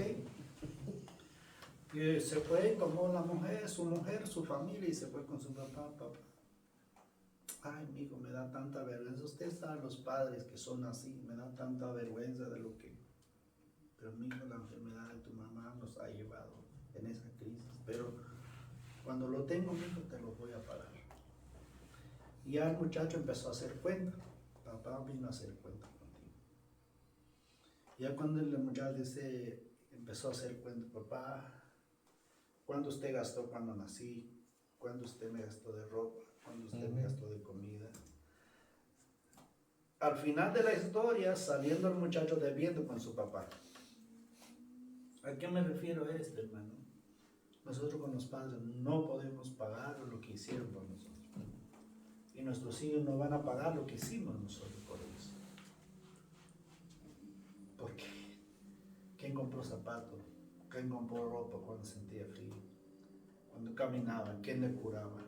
Speaker 2: Y se fue, tomó la mujer, su familia, y se fue con su papá. ay, mijo, me da tanta vergüenza. Usted sabe los padres que son así, me da tanta vergüenza de lo que... Pero mijo, la enfermedad de tu mamá nos ha llevado en esa crisis. Pero cuando lo tengo, mijo, te lo voy a pagar. Y ya el muchacho empezó a hacer cuenta. Papá vino a hacer cuenta contigo. Ya cuando el muchacho empezó a hacer cuenta, papá, ¿cuánto usted gastó cuando nací? ¿Cuánto usted me gastó de ropa? ¿Cuánto usted me gastó de comida? Al final de la historia, saliendo el muchacho debiendo con su papá. ¿A qué me refiero a esto, hermano? Nosotros con los padres no podemos pagar lo que hicieron por nosotros. Y nuestros hijos no van a pagar lo que hicimos nosotros por ellos. ¿Por qué? ¿Quién compró zapatos? ¿Quién compró ropa cuando sentía frío? Cuando caminaba, ¿quién le curaba?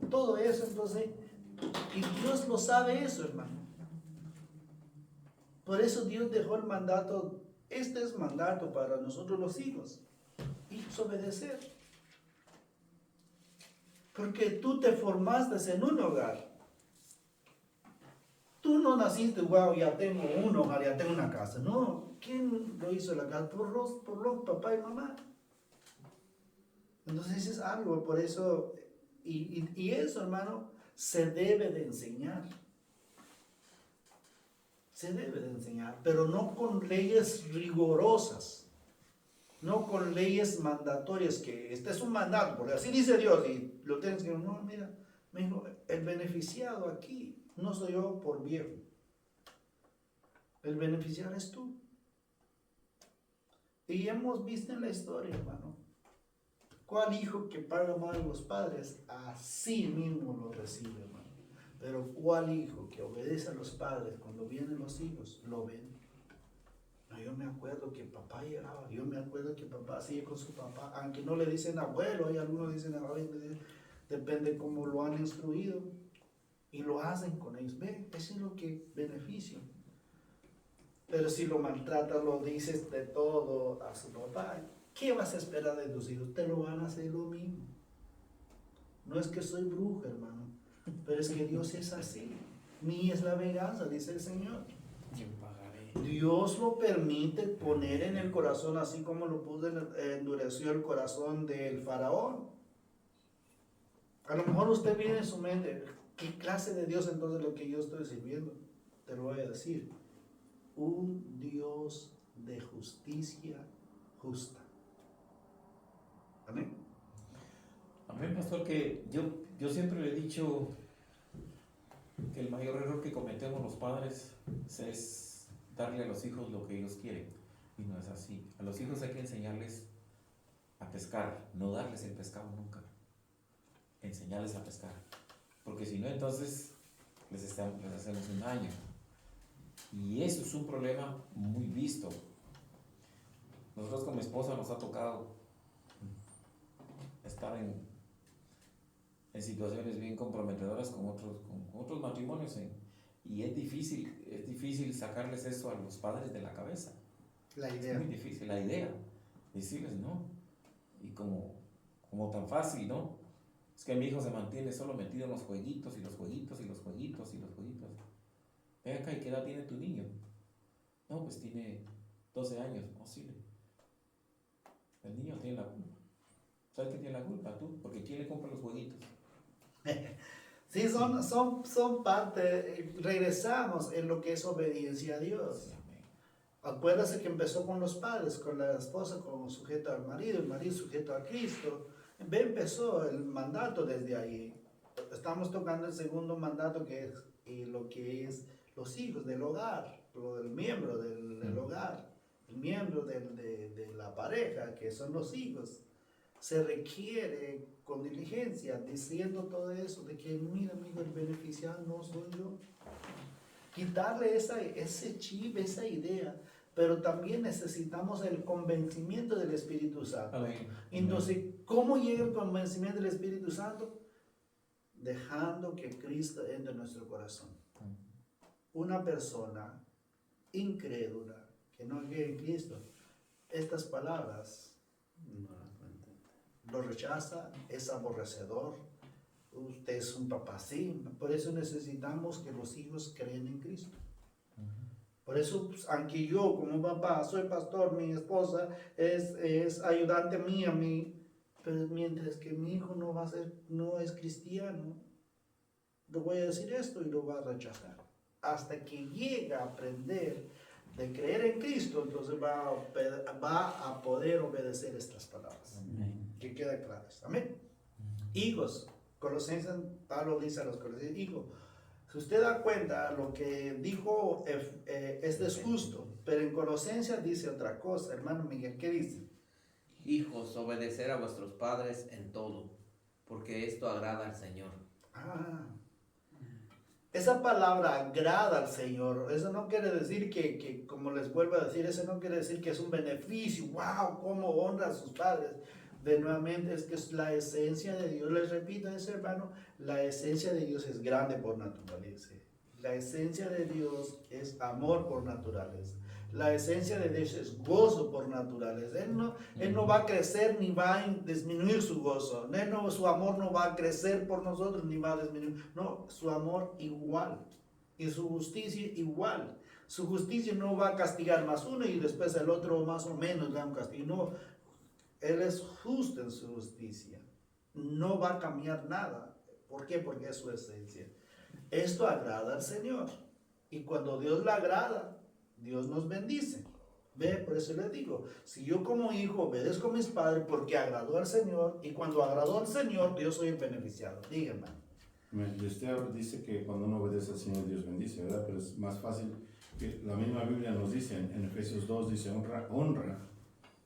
Speaker 2: Todo eso, entonces, y Dios lo sabe eso, hermano. Por eso Dios dejó el mandato, este es mandato para nosotros los hijos, y obedecer. Porque tú te formaste en un hogar. Tú no naciste, wow, ya tengo un hogar, ya tengo una casa. No, ¿quién lo hizo la casa? Por los papá y mamá. Entonces es algo, por eso, y eso, hermano, se debe de enseñar. Se debe de enseñar, pero no con leyes rigurosas, no con leyes mandatorias, que este es un mandato, porque así dice Dios, y lo tienes que, no, mira, me dijo, el beneficiado aquí no soy yo por viejo, el beneficiado es tú. Y hemos visto en la historia, hermano, ¿cuál hijo que paga mal a los padres? Así mismo lo recibe, hermano. Pero ¿cuál hijo que obedece a los padres cuando vienen los hijos? Lo ven. No, yo me acuerdo que papá llegaba, yo me acuerdo que papá sigue con su papá, aunque no le dicen abuelo, hay algunos dicen abuelo, depende cómo lo han instruido, y lo hacen con ellos. Ve, eso es lo que beneficia. Pero si lo maltratas, lo dices de todo a su papá, ¿qué vas a esperar de tus hijos? Te lo van a hacer lo mismo. No es que soy brujo, hermano, pero es que Dios es así. Mía es la venganza, dice el Señor. Dios lo permite poner en el corazón, así como lo puso, endureció el corazón del faraón. A lo mejor usted viene en su mente, ¿qué clase de Dios entonces lo que yo estoy sirviendo? Te lo voy a decir. Un Dios de justicia justa. Amén.
Speaker 4: Amén, pastor, que yo siempre le he dicho que el mayor error que cometemos los padres es darle a los hijos lo que ellos quieren. Y no es así. A los hijos hay que enseñarles a pescar, no darles el pescado nunca. Enseñarles a pescar. Porque si no, entonces les hacemos un daño. Y eso es un problema muy visto. Nosotros con mi esposa nos ha tocado estar en situaciones bien comprometedoras con otros matrimonios, y es difícil sacarles eso a los padres de la cabeza.
Speaker 2: La idea.
Speaker 4: Es muy difícil, la idea, decirles no, y como tan fácil, ¿no? Es que mi hijo se mantiene solo metido en los jueguitos, y los jueguitos, y los jueguitos, y los jueguitos. Ven acá, ¿y qué edad tiene tu niño? No, pues tiene 12 años, posible. El niño tiene la culpa. ¿Sabes qué tiene la culpa? Tú, porque ¿quién le compra los jueguitos?
Speaker 2: Sí, son parte, regresamos en lo que es obediencia a Dios. Acuérdate que empezó con los padres, con la esposa como sujeta al marido, el marido sujeto a Cristo. Empezó el mandato desde ahí. Estamos tocando el segundo mandato, que es lo que es los hijos del hogar, el miembro del hogar, el miembro de la pareja, que son los hijos. Se requiere con diligencia, diciendo todo eso, de que mira, amigo, el beneficiado no soy yo. Quitarle ese chip, esa idea, pero también necesitamos el convencimiento del Espíritu Santo.
Speaker 4: Amén.
Speaker 2: Entonces, ¿cómo llega el convencimiento del Espíritu Santo? Dejando que Cristo entre en nuestro corazón. Una persona incrédula que no cree en Cristo, estas palabras lo rechaza, es aborrecedor, Usted es un papá, sí. Por eso necesitamos que los hijos creen en Cristo. Por eso, pues, aunque yo como papá soy pastor, mi esposa es ayudante mía, pero mientras que mi hijo no es cristiano, le voy a decir esto y lo va a rechazar. Hasta que llegue a aprender de creer en Cristo, entonces va a poder obedecer estas palabras. Que queda claro. Amén. Hijos, Colosenses, Pablo dice a los Colosenses, hijo, si usted da cuenta, lo que dijo este es justo, pero en Colosenses dice otra cosa. Hermano Miguel, ¿qué dice?
Speaker 5: Hijos, obedecer a vuestros padres en todo, porque esto agrada al Señor.
Speaker 2: Esa palabra agrada al Señor. Eso no quiere decir que, como les vuelvo a decir, eso no quiere decir que es un beneficio. ¡Wow! ¿Cómo honra a sus padres? De nuevamente, es que es la esencia de Dios. Les repito, ese hermano, la esencia de Dios es grande por naturaleza. La esencia de Dios es amor por naturaleza. La esencia de Dios es gozo por naturaleza. Él no va a crecer ni va a disminuir su gozo. Su amor no va a crecer por nosotros ni va a disminuir. No, su amor igual. Y su justicia igual. Su justicia no va a castigar más uno y después el otro más o menos da un castigo. No, Él es justo en su justicia. No va a cambiar nada. ¿Por qué? Porque es su esencia. Esto agrada al Señor. Y cuando Dios le agrada, Dios nos bendice. Ve, por eso les digo, si yo como hijo obedezco a mis padres porque agradó al Señor, y cuando agradó al Señor, yo soy el beneficiado. Díganme.
Speaker 3: Usted dice que cuando uno obedece al Señor, Dios bendice, ¿verdad? Pero es más fácil que la misma Biblia nos dice, en Efesios 2 dice, honra.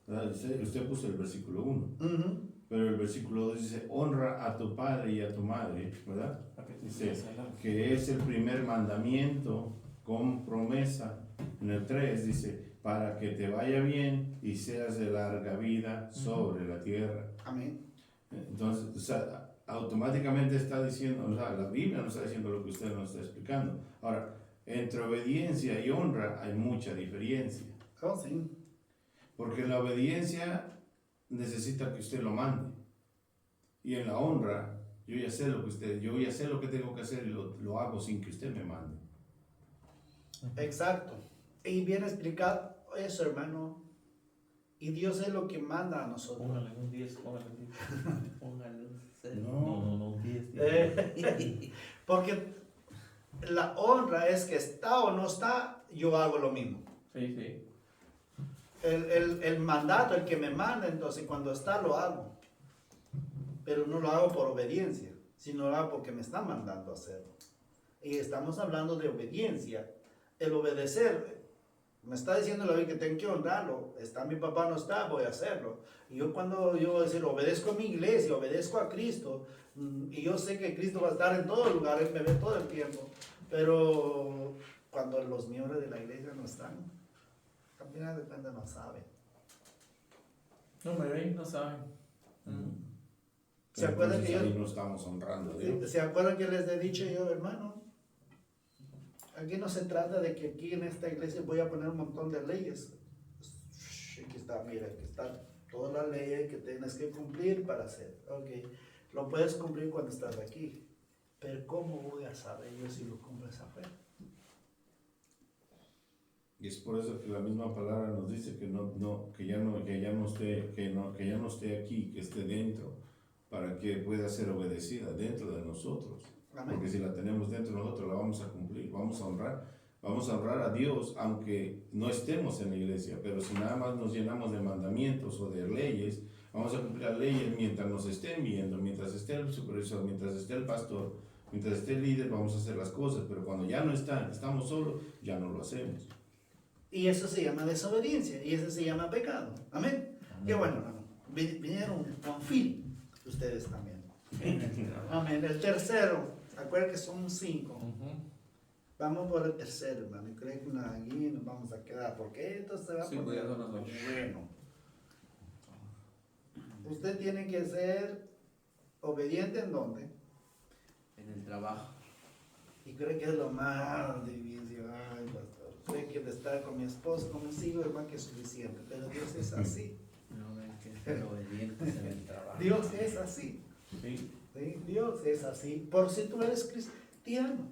Speaker 3: ¿Verdad? Usted puso el versículo 1. Pero el versículo 2 dice, honra a tu padre y a tu madre, ¿verdad? Dice que es el primer mandamiento con promesa. En el 3 dice, para que te vaya bien y seas de larga vida sobre la tierra.
Speaker 2: Amén.
Speaker 3: Entonces, o sea, automáticamente está diciendo, o sea, la Biblia nos está diciendo lo que usted nos está explicando. Ahora, entre obediencia y honra hay mucha diferencia.
Speaker 2: Oh, sí.
Speaker 3: Porque la obediencia necesita que usted lo mande. Y en la honra, yo ya sé lo que tengo que hacer y lo hago sin que usted me mande.
Speaker 2: Exacto. Y bien explicado eso, hermano. Y Dios es lo que manda a nosotros.
Speaker 5: Póngale un 10, póngale un 10. Póngale un 0.
Speaker 3: No,
Speaker 5: un 10.
Speaker 2: Porque la honra es que está o no está, yo hago lo mismo.
Speaker 5: Sí, sí.
Speaker 2: El mandato, el que me manda, entonces cuando está lo hago. Pero no lo hago por obediencia, sino lo hago porque me están mandando a hacerlo. Y estamos hablando de obediencia. El obedecer, me está diciendo la Biblia que tengo que honrarlo. Está mi papá, no está, voy a hacerlo. Y yo cuando yo decir, obedezco a mi iglesia, obedezco a Cristo, y yo sé que Cristo va a estar en todo lugar, Él me ve todo el tiempo. Pero cuando los miembros de la iglesia no están, al final de cuentas no saben.
Speaker 5: No me ven, no saben.
Speaker 2: ¿Se acuerdan que
Speaker 3: ahí no estamos honrando a Dios.
Speaker 2: ¿Se acuerdan que les he dicho yo, hermano? Aquí no se trata de que aquí en esta iglesia voy a poner un montón de leyes. Aquí está, mira, aquí están todas las leyes que tienes que cumplir para hacer. Ok, lo puedes cumplir cuando estás aquí. Pero ¿cómo voy a saber yo si lo cumples afuera?
Speaker 3: Y es por eso que la misma palabra nos dice que ya no esté aquí, que esté dentro, para que pueda ser obedecida dentro de nosotros.
Speaker 2: Amén.
Speaker 3: Porque si la tenemos dentro de nosotros, la vamos a cumplir, vamos a honrar a Dios, aunque no estemos en la iglesia, pero si nada más nos llenamos de mandamientos o de leyes, vamos a cumplir las leyes mientras nos estén viendo, mientras esté el supervisor, mientras esté el pastor, mientras esté el líder, vamos a hacer las cosas, pero cuando ya no están, estamos solos, ya no lo hacemos.
Speaker 2: Y eso se llama desobediencia, y eso se llama pecado. Amén. Qué bueno, hermano. Vinieron con fin ustedes también. Amén. El tercero. Acuérdense que son 5. Vamos por el tercero, hermano. Y creo que aquí nos vamos a quedar. Porque esto se va a poner bueno. Usted tiene que ser obediente en dónde.
Speaker 5: En el trabajo.
Speaker 2: Y creo que es lo más difícil. Ay, pastor. Creo que de estar con mi esposo, con mis hijos, hermano, que es suficiente. Pero Dios es así.
Speaker 5: No, es que ser obedientes en el trabajo.
Speaker 2: Dios es así.
Speaker 5: Sí.
Speaker 2: ¿Sí? Dios es así. Por si tú eres cristiano.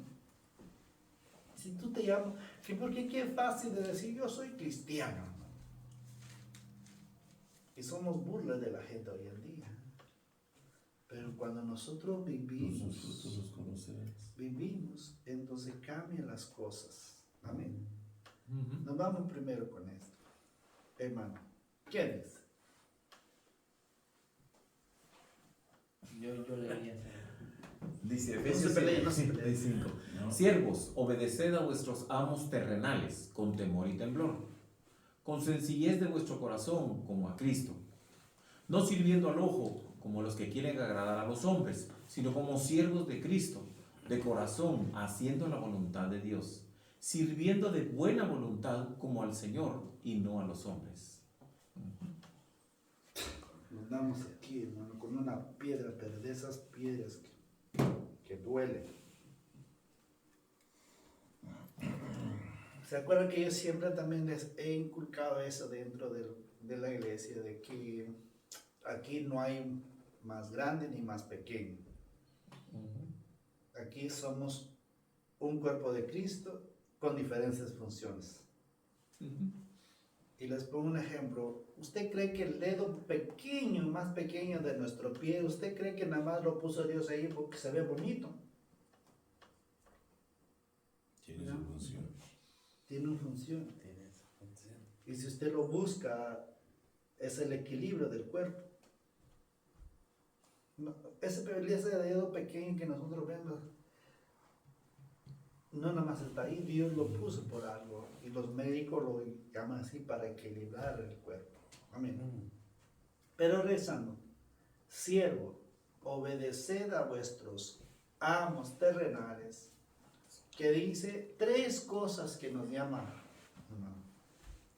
Speaker 2: Si tú te llamas, sí, porque qué fácil de decir yo soy cristiano. Y somos burlas de la gente hoy en día. Pero cuando nosotros
Speaker 3: Sus frutos los conocerás.
Speaker 2: vivimos, entonces cambian las cosas. Amén.
Speaker 4: Ujú.
Speaker 2: Nos vamos primero con esto. Hermano, ¿quién es?
Speaker 5: Yo leía.
Speaker 4: Dice
Speaker 2: No se
Speaker 4: Efesios
Speaker 2: peleen, no se peleen.
Speaker 4: 5.
Speaker 3: ¿No?
Speaker 4: Siervos, obedeced a vuestros amos terrenales con temor y temblor, con sencillez de vuestro corazón como a Cristo, no sirviendo al ojo como los que quieren agradar a los hombres, sino como siervos de Cristo, de corazón, haciendo la voluntad de Dios, sirviendo de buena voluntad como al Señor y no a los hombres.
Speaker 2: Nos damos aquí, hermano, con una piedra, pero de esas piedras que duelen. ¿Se acuerdan que yo siempre también les he inculcado eso dentro de la iglesia, de que aquí no hay más grande ni más pequeño? Aquí somos un cuerpo de Cristo con diferentes funciones. Y les pongo un ejemplo. ¿Usted cree que el dedo pequeño, más pequeño de nuestro pie, usted cree que nada más lo puso Dios ahí porque se ve bonito?
Speaker 3: Tiene
Speaker 2: No.
Speaker 3: su función.
Speaker 2: Tiene una función. Y si usted lo busca, es el equilibrio del cuerpo. No, ese dedo pequeño que nosotros vemos, no nada más está ahí, Dios lo puso por algo. Y los médicos lo llaman así para equilibrar el cuerpo. Amén. Pero rezando, siervo, obedeced a vuestros amos terrenales, que dice 3 cosas que nos llaman, hermano,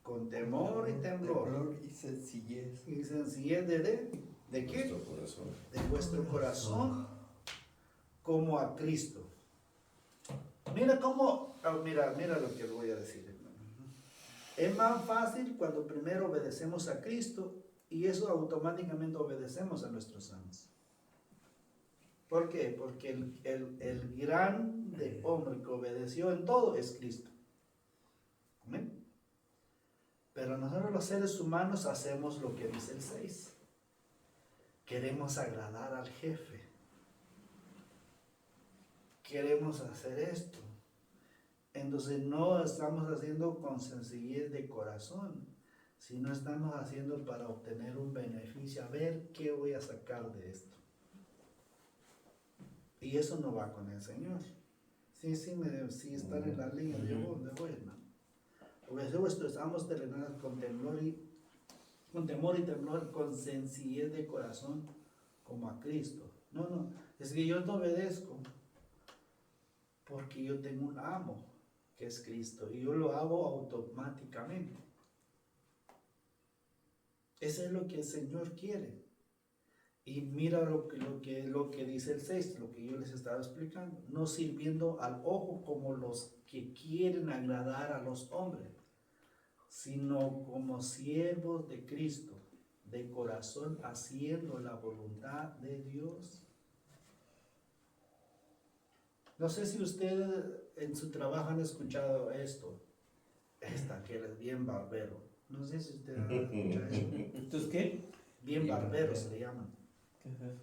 Speaker 2: con temor y temblor.
Speaker 5: Y sencillez.
Speaker 2: Y sencillez ¿de qué?
Speaker 3: Nuestro corazón.
Speaker 2: De vuestro corazón como a Cristo. Mira cómo, mira lo que le voy a decir, hermano. Es más fácil cuando primero obedecemos a Cristo y eso automáticamente obedecemos a nuestros amos. ¿Por qué? Porque el grande hombre que obedeció en todo es Cristo. ¿Amén? Pero nosotros los seres humanos hacemos lo que dice el 6. Queremos agradar al jefe. Queremos hacer esto. Entonces no estamos haciendo con sencillez de corazón, sino estamos haciendo para obtener un beneficio, a ver qué voy a sacar de esto. Y eso no va con el Señor. Sí, están en la línea de ¿dónde voy, hermano? Obedecer vuestros amos terrenales con temor y temblor, con sencillez de corazón, como a Cristo. No, es que yo no obedezco porque yo tengo un amo que es Cristo y yo lo hago automáticamente. Eso es lo que el Señor quiere. Y mira lo que dice el 6, lo que yo les estaba explicando. No sirviendo al ojo como los que quieren agradar a los hombres, sino como siervos de Cristo, de corazón, haciendo la voluntad de Dios. No sé si ustedes en su trabajo han escuchado esto. Que es bien barbero. No sé si ustedes han escuchado esto.
Speaker 4: ¿Entonces qué?
Speaker 2: Bien barbero se le llaman.
Speaker 4: ¿Qué es eso?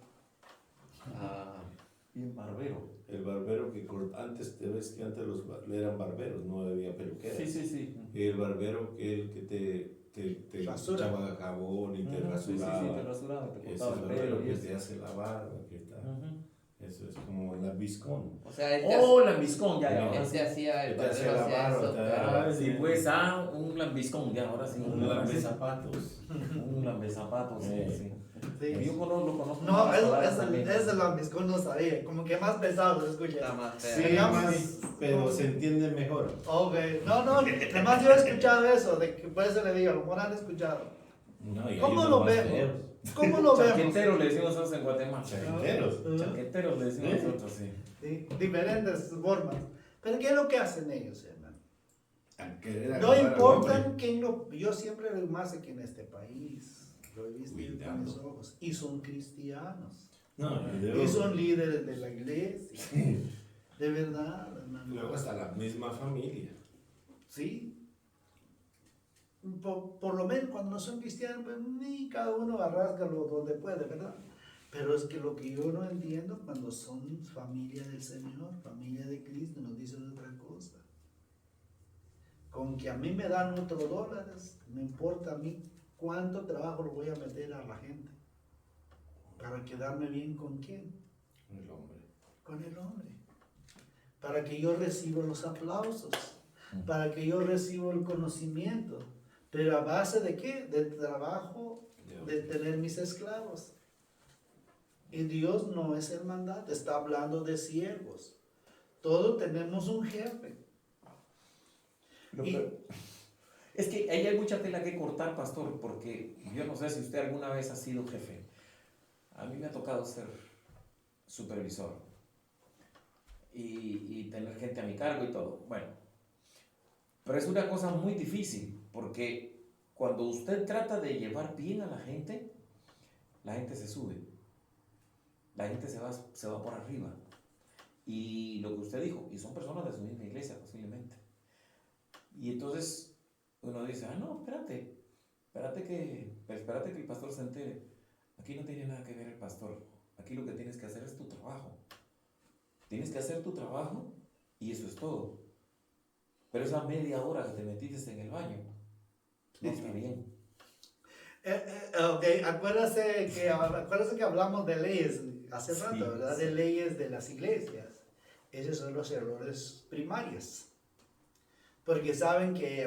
Speaker 4: Bien barbero.
Speaker 3: El barbero que antes, te ves que antes eran barberos, no había peluqueras.
Speaker 4: Sí.
Speaker 3: El barbero que te
Speaker 2: Rasura.
Speaker 3: echaba jabón y te
Speaker 4: Ujú,
Speaker 3: rasuraba.
Speaker 4: Sí, te rasuraba, te
Speaker 3: Ese es
Speaker 4: cortaba
Speaker 3: el
Speaker 4: el
Speaker 3: barbero
Speaker 4: pelo y
Speaker 3: que
Speaker 4: eso.
Speaker 3: te hace la barba, que está.
Speaker 4: Ujú.
Speaker 3: Eso es como la viscón.
Speaker 5: O sea,
Speaker 4: Oh, lambiscón, ya,
Speaker 3: No.
Speaker 4: ahora
Speaker 5: él
Speaker 4: sí.
Speaker 5: te hacía, el
Speaker 3: Te hacía
Speaker 5: barbero
Speaker 3: la
Speaker 5: hacía
Speaker 3: barba,
Speaker 5: eso,
Speaker 3: te
Speaker 5: pero-
Speaker 3: daba-
Speaker 4: Sí, pues, un lambiscón, ya, ahora sí.
Speaker 3: Un lambezapatos.
Speaker 4: Un lambezapatos, sí.
Speaker 3: Sí.
Speaker 2: Sí.
Speaker 4: Yo lo conozco.
Speaker 2: No,
Speaker 4: más palabras también.
Speaker 2: ese lambiscón no sabía, como que más pesado se escucha.
Speaker 5: Está más feo.
Speaker 3: Sí,
Speaker 2: Digamos-
Speaker 3: más, pero se entiende mejor.
Speaker 2: Ok, no, además yo he escuchado eso, de que por eso le digo, a lo mejor han escuchado.
Speaker 3: No, y hay
Speaker 2: ¿Cómo
Speaker 3: unos
Speaker 2: lo
Speaker 3: más
Speaker 2: vemos?
Speaker 3: feos.
Speaker 2: ¿Cómo lo vemos?
Speaker 4: Chaquetero le decimos nosotros en Guatemala.
Speaker 3: Chaqueteros.
Speaker 4: Chaquetero le decimos
Speaker 3: Sí.
Speaker 4: nosotros, sí.
Speaker 2: Sí, diferentes formas. Pero ¿qué es lo que hacen ellos, hermano?
Speaker 3: Al querer
Speaker 2: No
Speaker 3: agradar al
Speaker 2: importan
Speaker 3: hombre.
Speaker 2: quién lo... Yo siempre lo más aquí en este país, lo he visto
Speaker 3: Cuidado.
Speaker 2: con mis ojos, y son cristianos.
Speaker 3: No,
Speaker 2: Y son líderes de la iglesia. De verdad, hermano.
Speaker 1: Luego hasta la misma familia.
Speaker 2: Sí. Por lo menos cuando no son cristianos, pues ni cada uno arrásgalo donde puede, ¿verdad? Pero es que lo que yo no entiendo cuando son familia del Señor, familia de Cristo, nos dicen otra cosa. Con que a mí me dan otros dólares, no importa a mí cuánto trabajo lo voy a meter a la gente. ¿Para quedarme bien con quién?
Speaker 1: El hombre.
Speaker 2: Con el hombre. Para que yo reciba los aplausos, para que yo reciba el conocimiento. ¿Pero a base de qué? Del trabajo, de tener mis esclavos. Y Dios no es el mandato, está hablando de siervos. Todos tenemos un jefe.
Speaker 4: Es que ahí hay mucha tela que cortar, pastor, porque yo no sé si usted alguna vez ha sido jefe. A mí me ha tocado ser supervisor y tener gente a mi cargo y todo. Bueno, pero es una cosa muy difícil, porque cuando usted trata de llevar bien a la gente se sube. La gente se va por arriba. Y lo que usted dijo, y son personas de su misma iglesia posiblemente. Y entonces uno dice, no, espérate que el pastor se entere. Aquí no tiene nada que ver el pastor. Aquí lo que tienes que hacer es tu trabajo. Tienes que hacer tu trabajo y eso es todo. Pero esa media hora que te metiste en el baño, no está bien.
Speaker 2: Okay. Acuérdase que hablamos de leyes hace rato,
Speaker 4: Sí,
Speaker 2: ¿verdad?
Speaker 4: sí.
Speaker 2: De leyes de las iglesias. Esos son los errores primarios. Porque saben que,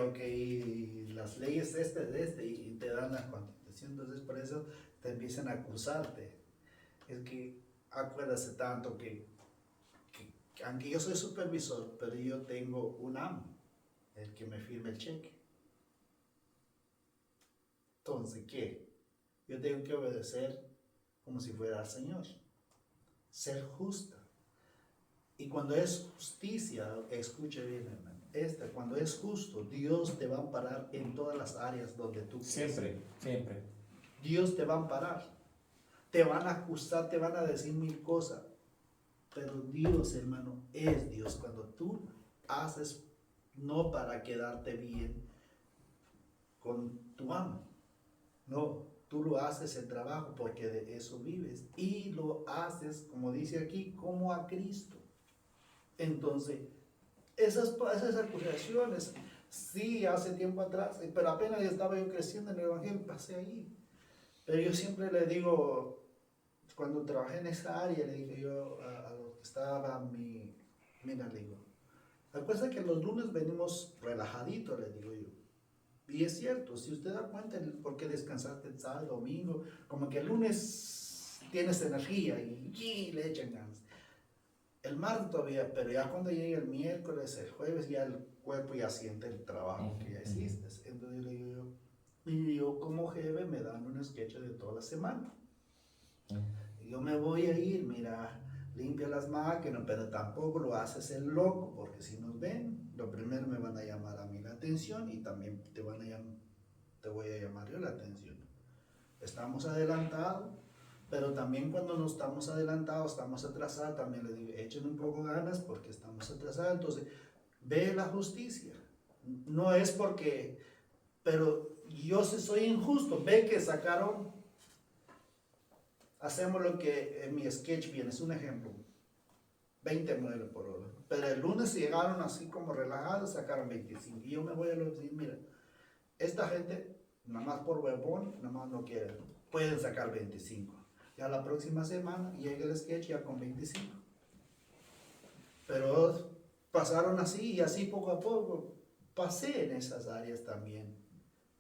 Speaker 2: las leyes y te dan la contestación, entonces por eso te empiezan a acusarte. Es que acuérdase tanto que aunque yo soy supervisor, pero yo tengo un amo, el que me firma el cheque. Entonces, ¿qué? Yo tengo que obedecer como si fuera al Señor. Ser justa. Y cuando es justicia, escuche bien, hermano. Cuando es justo, Dios te va a amparar en todas las áreas donde tú quieras.
Speaker 4: Siempre.
Speaker 2: Dios te va a amparar. Te van a acusar, te van a decir mil cosas. Pero Dios, hermano, es Dios. Cuando tú haces no para quedarte bien con tu amo. No, tú lo haces el trabajo porque de eso vives. Y lo haces, como dice aquí, como a Cristo. Entonces, esas acusaciones, sí, hace tiempo atrás, pero apenas estaba yo creciendo en el Evangelio, pasé ahí. Pero yo siempre le digo, cuando trabajé en esa área, le dije yo a los que estaban, mira, le digo, acuérdense que los lunes venimos relajaditos, le digo yo. Y es cierto, si usted da cuenta por qué descansaste el sábado, domingo, como que el lunes tienes energía y le echan ganas. El martes todavía, pero ya cuando llegue el miércoles, el jueves, ya el cuerpo ya siente el trabajo que ya hiciste. Entonces le digo yo, y yo como jefe me dan un sketch de toda la semana. Y yo me voy a ir, mira, limpia las máquinas, pero tampoco lo haces el loco, porque si nos ven, lo primero me van a llamar a mí la atención y también te voy a llamar yo la atención. Estamos adelantados. Pero también cuando no estamos adelantados, estamos atrasados, también le digo, echen un poco ganas porque estamos atrasados. Entonces, ve la justicia. No es porque, pero yo si soy injusto, ve que sacaron, hacemos lo que en mi sketch viene, es un ejemplo, 29 por hora. Pero el lunes llegaron así como relajados, sacaron 25. Y yo me voy a decir, mira, esta gente, nada más por huevón, nada más no quieren, pueden sacar 25. Ya la próxima semana llega el sketch ya con 25. Pero pasaron así y así poco a poco pasé en esas áreas también.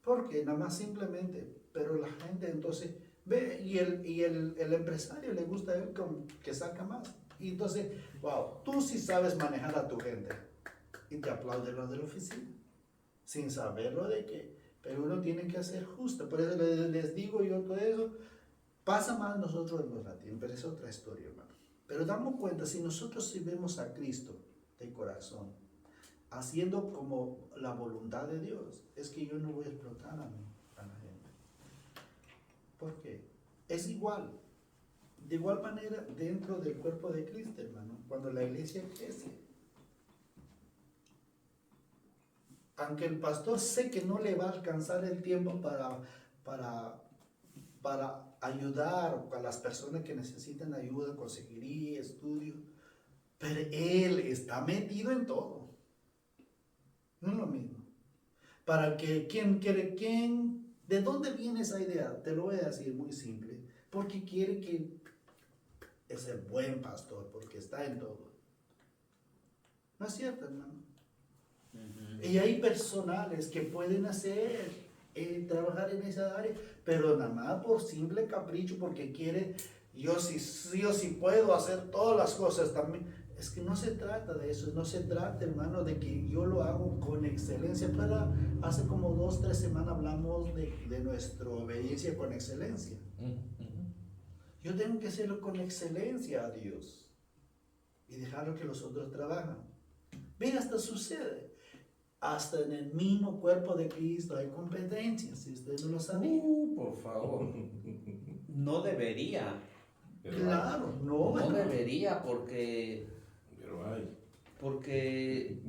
Speaker 2: Porque nada más simplemente, pero la gente entonces ve y el empresario le gusta a él que saca más. Y entonces, wow, tú sí sabes manejar a tu gente. Y te aplauden los de la oficina. Sin saberlo de qué. Pero uno tiene que ser justo. Por eso les digo yo todo eso. Pasa más nosotros en los latinos, pero es otra historia, hermano. Pero damos cuenta, si nosotros sí vemos a Cristo de corazón, haciendo como la voluntad de Dios, es que yo no voy a explotar a la gente. ¿Por qué? Es igual. De igual manera, dentro del cuerpo de Cristo, hermano, cuando la iglesia crece, aunque el pastor sé que no le va a alcanzar el tiempo para ayudar a las personas que necesitan ayuda, consejería, estudio, pero él está metido en todo. No es lo mismo. Para que ¿de dónde viene esa idea? Te lo voy a decir muy simple. Porque quiere que es el buen pastor, porque está en todo. ¿No es cierto, hermano? Y hay personales que pueden trabajar en esa área, pero nada más por simple capricho, porque quiere, yo sí puedo hacer todas las cosas también. Es que no se trata de eso, no se trata, hermano, de que yo lo hago con excelencia. Pero hace como 2 o 3 semanas hablamos de nuestra obediencia con excelencia. Yo tengo que hacerlo con excelencia a Dios y dejarlo que los otros trabajan. Ven, hasta sucede. Hasta en el mismo cuerpo de Cristo hay competencias, si usted no lo sabía.
Speaker 4: Por favor.
Speaker 5: No debería.
Speaker 1: Pero
Speaker 2: Claro,
Speaker 5: No
Speaker 2: hermano.
Speaker 5: debería porque
Speaker 1: hay.
Speaker 5: porque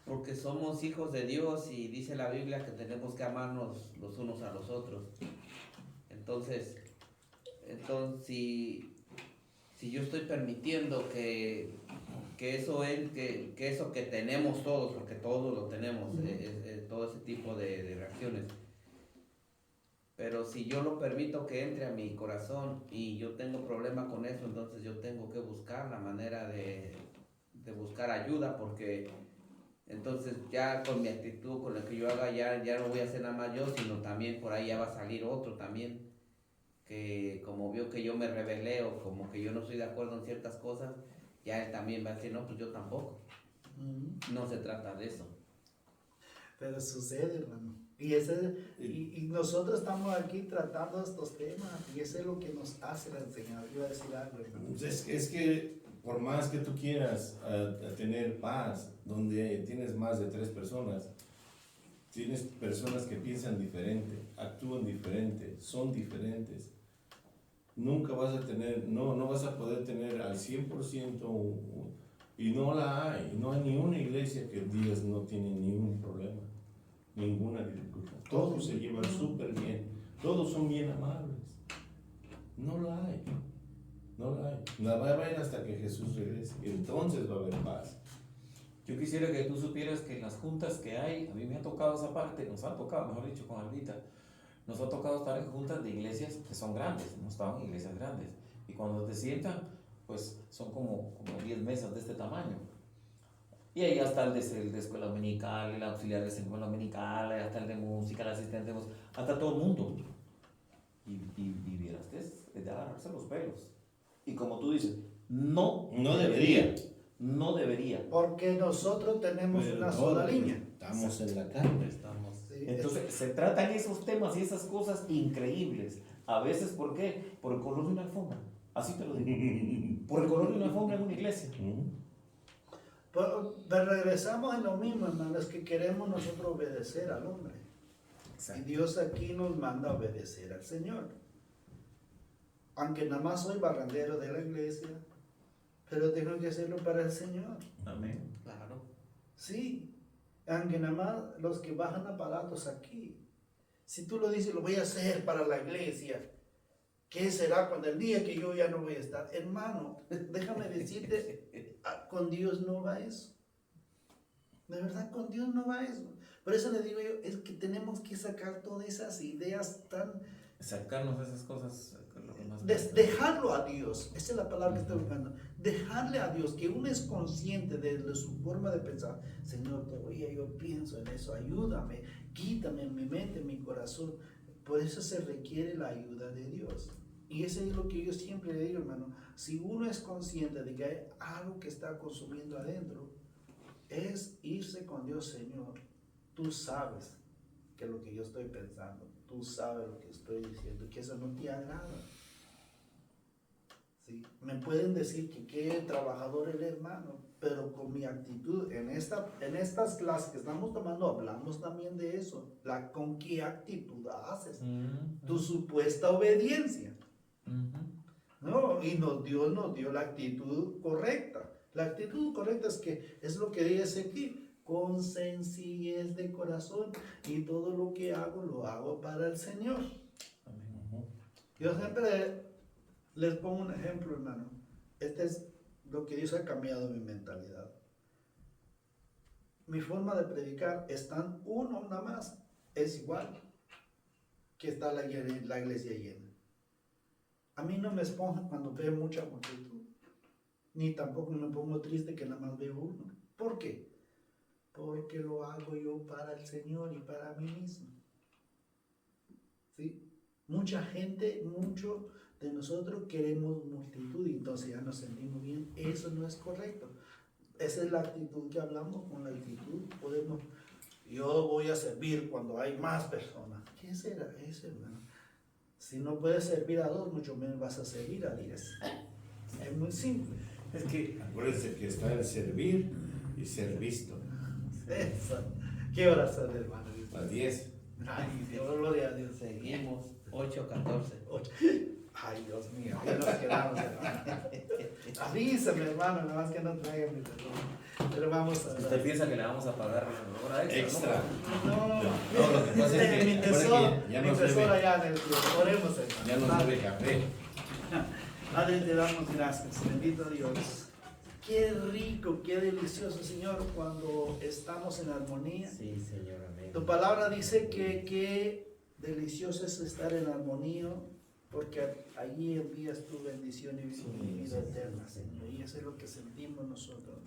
Speaker 5: porque somos hijos de Dios y dice la Biblia que tenemos que amarnos los unos a los otros. Entonces si yo estoy permitiendo que eso que tenemos todos, porque todos lo tenemos, todo ese tipo de reacciones, pero si yo lo permito que entre a mi corazón y yo tengo problema con eso, entonces yo tengo que buscar la manera de buscar ayuda, porque entonces ya con mi actitud, con lo que yo haga, ya no voy a hacer nada más yo, sino también por ahí ya va a salir otro también, que como vio que yo me rebelé o como que yo no estoy de acuerdo en ciertas cosas, ya él también va a decir, no, pues yo tampoco. No se trata de eso.
Speaker 2: Pero sucede, hermano. Y nosotros estamos aquí tratando estos temas, y eso es lo que nos hace la enseñanza. Yo iba a decir algo, hermano.
Speaker 3: Es que por más que tú quieras tener paz, donde tienes más de 3 personas, tienes personas que piensan diferente, actúan diferente, son diferentes. Nunca vas a tener, no vas a poder tener al 100% y no la hay. No hay ni una iglesia que digas no tiene ningún problema, ninguna dificultad. Todos se llevan súper bien, todos son bien amables. No la hay, no la hay. La va a haber hasta que Jesús regrese, entonces va a haber paz.
Speaker 4: Yo quisiera que tú supieras que en las juntas que hay, a mí me ha tocado esa parte, nos ha tocado, mejor dicho, con Albita, nos ha tocado estar en juntas de iglesias que son grandes, hemos estado en iglesias grandes, y cuando te sientan, pues son como 10 mesas de este tamaño. Y ahí está el de escuela dominical, el auxiliar de escuela dominical, hasta el de música, el asistente de música, hasta todo el mundo. Y vieras que es de agarrarse los pelos. Y como tú dices, no debería. No debería.
Speaker 2: Porque nosotros tenemos
Speaker 3: Pero
Speaker 2: una
Speaker 3: no,
Speaker 2: sola línea.
Speaker 3: Estamos en la carne.
Speaker 2: Sí,
Speaker 4: Entonces se tratan esos temas y esas cosas increíbles. A veces, ¿por qué? Por el color de una alfombra. Así te lo digo. Por el color de una alfombra en una iglesia.
Speaker 2: Pero regresamos en lo mismo, hermano, es que queremos nosotros obedecer al hombre. Y Dios aquí nos manda a obedecer al Señor. Aunque nada más soy barrendero de la iglesia, pero tengo que hacerlo para el Señor.
Speaker 4: Amén.
Speaker 5: Claro.
Speaker 2: Sí, aunque nada más los que bajan aparatos aquí. Si tú lo dices, lo voy a hacer para la iglesia, ¿qué será cuando el día que yo ya no voy a estar? Hermano, déjame decirte, con Dios no va eso. De verdad, con Dios no va eso. Por eso le digo yo, es que tenemos que sacar todas esas ideas tan...
Speaker 4: Sacarnos esas cosas. Lo que más
Speaker 2: dejarlo a Dios, esa es la palabra que estoy buscando. Dejarle a Dios, que uno es consciente de su forma de pensar. Señor, todavía yo pienso en eso, ayúdame, quítame en mi mente, en mi corazón. Por eso se requiere la ayuda de Dios. Y eso es lo que yo siempre le digo, hermano. Si uno es consciente de que hay algo que está consumiendo adentro, es irse con Dios. Señor, tú sabes que lo que yo estoy pensando, tú sabes lo que estoy diciendo, que eso no te agrada. ¿Sí? Me pueden decir que qué trabajador el hermano, pero con mi actitud, en estas clases que estamos tomando, hablamos también de eso, con qué actitud haces, tu supuesta obediencia. No, y Dios nos dio la actitud correcta. La actitud correcta es lo que dice aquí, con sencillez de corazón, y todo lo que hago lo hago para el Señor. Yo siempre les pongo un ejemplo, hermano. Este es lo que Dios ha cambiado mi mentalidad. Mi forma de predicar está uno nada más, es igual que está la iglesia llena. A mí no me esponja cuando veo mucha multitud, ni tampoco me pongo triste que nada más veo uno. ¿Por qué? Porque lo hago yo para el Señor y para mí mismo. ¿Sí? Mucha gente, mucho de nosotros queremos multitud y entonces ya nos sentimos bien. Eso no es correcto. Esa es la actitud que hablamos. Con la actitud podemos, yo voy a servir cuando hay más personas. ¿Qué será eso, hermano? Si no puedes servir a 2, mucho menos vas a servir a 10. Es muy simple.
Speaker 3: Es que acuérdense que está el servir y ser visto.
Speaker 2: Eso. ¿Qué horas son, hermano?
Speaker 3: A 10.
Speaker 2: Ay, Dios, gloria a Dios.
Speaker 5: Seguimos 8:14.
Speaker 2: Ay, Dios mío, ya nos quedamos, hermano. Avísame, hermano, nada más que no traiga mi reloj. Pero vamos a
Speaker 4: ¿Usted piensa que le vamos a pagar una hora extra?
Speaker 2: No,
Speaker 3: No, lo que pasa es que
Speaker 2: mi tesoro,
Speaker 3: ya
Speaker 2: mi
Speaker 3: no se
Speaker 2: tesoro
Speaker 3: ve.
Speaker 2: allá en el cielo. Oremos, hermano.
Speaker 3: Ya no
Speaker 2: Padre,
Speaker 3: bebe café.
Speaker 2: Padre, te damos gracias, bendito Dios. Qué rico, qué delicioso, Señor, cuando estamos en armonía.
Speaker 5: Sí, Señor, amén.
Speaker 2: Tu palabra dice que qué delicioso es estar en armonía, porque allí envías tu bendición y vida eterna, Señor. Y eso es lo que sentimos nosotros.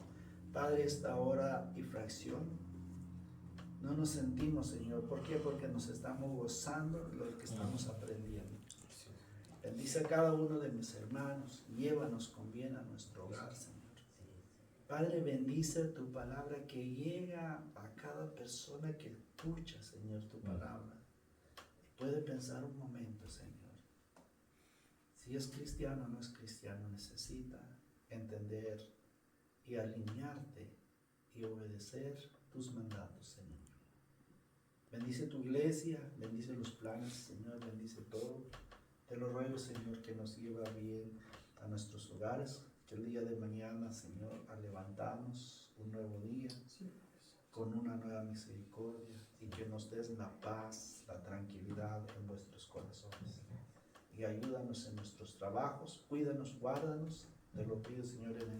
Speaker 2: Padre, esta hora y fracción, no nos sentimos, Señor. ¿Por qué? Porque nos estamos gozando de lo que estamos aprendiendo. Bendice a cada uno de mis hermanos. Llévanos con bien a nuestro hogar, Señor. Padre, bendice tu palabra que llega a cada persona que escucha, Señor, tu palabra. Puede pensar un momento, Señor. Si es cristiano o no es cristiano, necesita entender y alinearte y obedecer tus mandatos, Señor. Bendice tu iglesia, bendice los planes, Señor, bendice todo. Te lo ruego, Señor, que nos lleve bien a nuestros hogares, que el día de mañana, Señor, al levantarnos un nuevo día, con una nueva misericordia, y que nos des la paz, la tranquilidad en vuestros corazones. Y ayúdanos en nuestros trabajos, cuídanos, guárdanos, te lo pido, Señor, en el